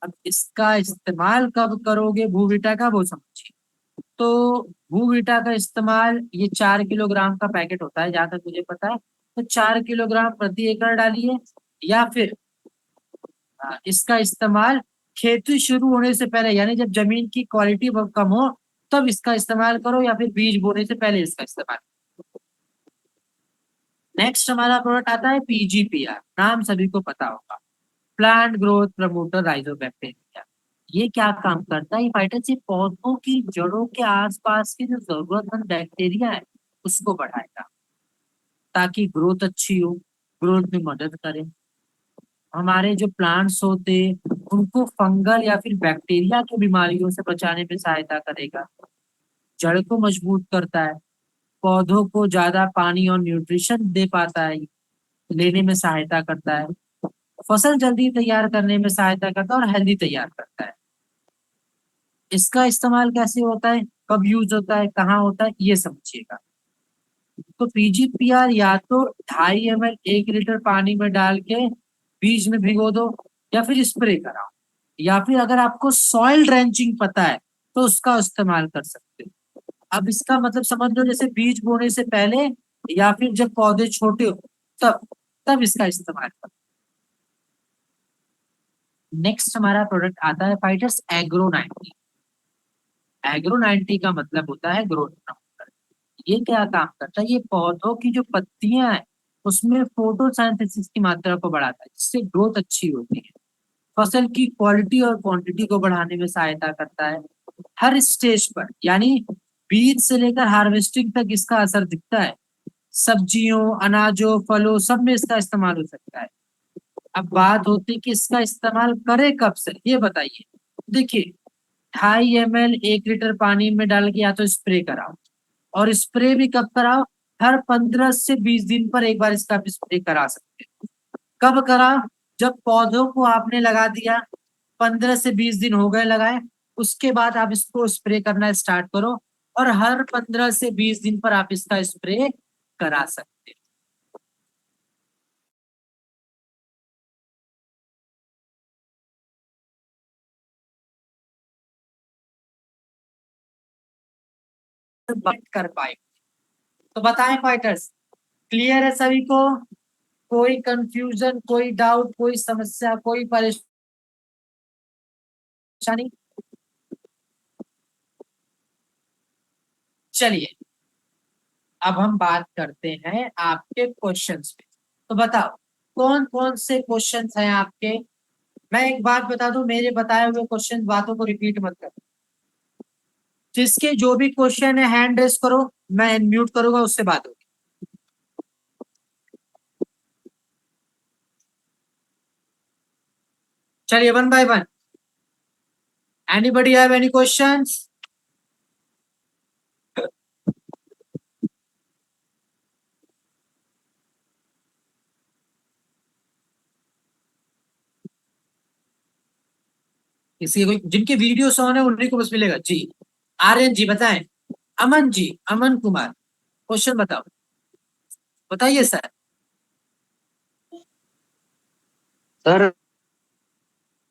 अब इसका इस्तेमाल कब करोगे भूविटा का वो समझिए। तो भूविटा का इस्तेमाल ये 4 किलोग्राम का पैकेट होता है जहां तक मुझे पता है। तो 4 किलोग्राम प्रति एकड़ डालिए, या फिर इसका इस्तेमाल खेती शुरू होने से पहले यानी जब जमीन की क्वालिटी बहुत कम हो तब इसका इस्तेमाल करो, या फिर बीज बोने से पहले इसका इस्तेमाल। नेक्स्ट हमारा प्रोडक्ट आता है पीजीपीआर, नाम सभी को पता होगा, प्लांट ग्रोथ प्रमोटर राइजोबैक्टीरिया। ये क्या काम करता है? ये फाइटोसिस पौधों की जड़ों के आसपास की जो जरूरतमंद बैक्टीरिया है उसको बढ़ाएगा ताकि ग्रोथ अच्छी हो, ग्रोथ में मदद करे। हमारे जो प्लांट्स होते उनको फंगल या फिर बैक्टीरिया की बीमारियों से बचाने में सहायता करेगा। जड़ को मजबूत करता है, पौधों को ज्यादा पानी और न्यूट्रिशन दे पाता है, लेने में सहायता करता है, फसल जल्दी तैयार करने में सहायता करता है और हेल्दी तैयार करता है। इसका इस्तेमाल कैसे होता है, कब यूज होता है, कहाँ होता है, ये समझिएगा। तो पीजीपीआर या तो 2.5 ml 1 लीटर पानी में डाल के बीज में भिगो दो या फिर स्प्रे कराओ, या फिर अगर आपको सॉइल ड्रेंचिंग पता है तो उसका इस्तेमाल कर सकते हो। अब इसका मतलब समझ लो, जैसे बीज बोने से पहले या फिर जब पौधे छोटे हो तब तब इसका इस्तेमाल करो। नेक्स्ट हमारा प्रोडक्ट आता है फाइटर्स एग्रो 90। एग्रो 90 का मतलब होता है ग्रोथ प्रमोटर। ये क्या काम करता है, ये पौधों की जो पत्तियां हैं उसमें फोटोसिंथेसिस की मात्रा को बढ़ाता है, जिससे ग्रोथ अच्छी होती है। फसल की क्वालिटी और क्वांटिटी को बढ़ाने में सहायता करता है। हर स्टेज पर, यानी बीज से लेकर हार्वेस्टिंग तक इसका असर दिखता है। सब्जियों, अनाजों, फलों सब में इसका इस्तेमाल हो सकता है। अब बात होती है कि इसका इस्तेमाल करें कब से, ये बताइए। देखिए, 2.5 ml 1 लीटर पानी में डाल के या तो स्प्रे कराओ, और स्प्रे भी कब कराओ, हर 15 से 20 दिन पर एक बार इसका आप स्प्रे करा सकते हैं। कब कराओ, जब पौधों को आपने लगा दिया, 15 से 20 दिन हो गए लगाए, उसके बाद आप इसको स्प्रे करना स्टार्ट करो, और हर 15 से 20 दिन पर आप इसका स्प्रे करा सकते हैं। बात कर पाए तो बताएं फाइटर्स, क्लियर है सभी को? कोई कंफ्यूजन, कोई डाउट, कोई समस्या, कोई परेशानी? चलिए, अब हम बात करते हैं आपके क्वेश्चंस पे। तो बताओ, कौन कौन से क्वेश्चंस हैं आपके? मैं एक बात बता दूं, मेरे बताए हुए क्वेश्चन बातों को रिपीट मत करो। जिसके जो भी क्वेश्चन है हैंड रेस करो, मैं अनम्यूट करूंगा, उससे बात होगी। चलिए, one by one. Anybody have any questions? किसी कोई जिनके वीडियोस ऑन है उन्हीं को बस मिलेगा जी। आर्यन जी बताएं। अमन जी, अमन कुमार, क्वेश्चन बताओ, बताइए सर। सर,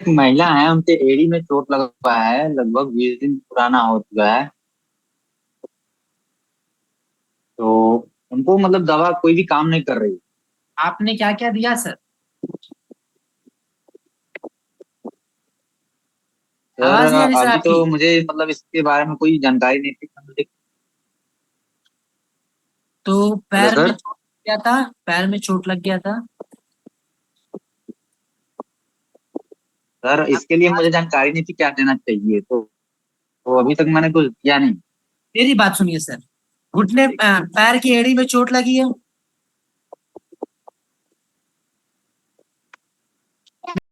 एक महिला है, उनके एड़ी में चोट लगा हुआ है, लगभग 20 दिन पुराना हो चुका है। तो उनको मतलब दवा कोई भी काम नहीं कर रही। आपने क्या क्या दिया सर? सर, आवाज नहीं आ रही सर अभी आपकी। तो मुझे मतलब इसके बारे में कोई जानकारी नहीं थी मुझे। तो हेलो पैर में सर। चोट लग गया था, पैर में चोट लग गया था। सर, इसके लिए मुझे जानकारी नहीं थी क्या देना चाहिए, तो अभी तक मैंने कुछ किया नहीं। मेरी बात सुनिए सर, घुटने पैर की एड़ी में चोट लगी है,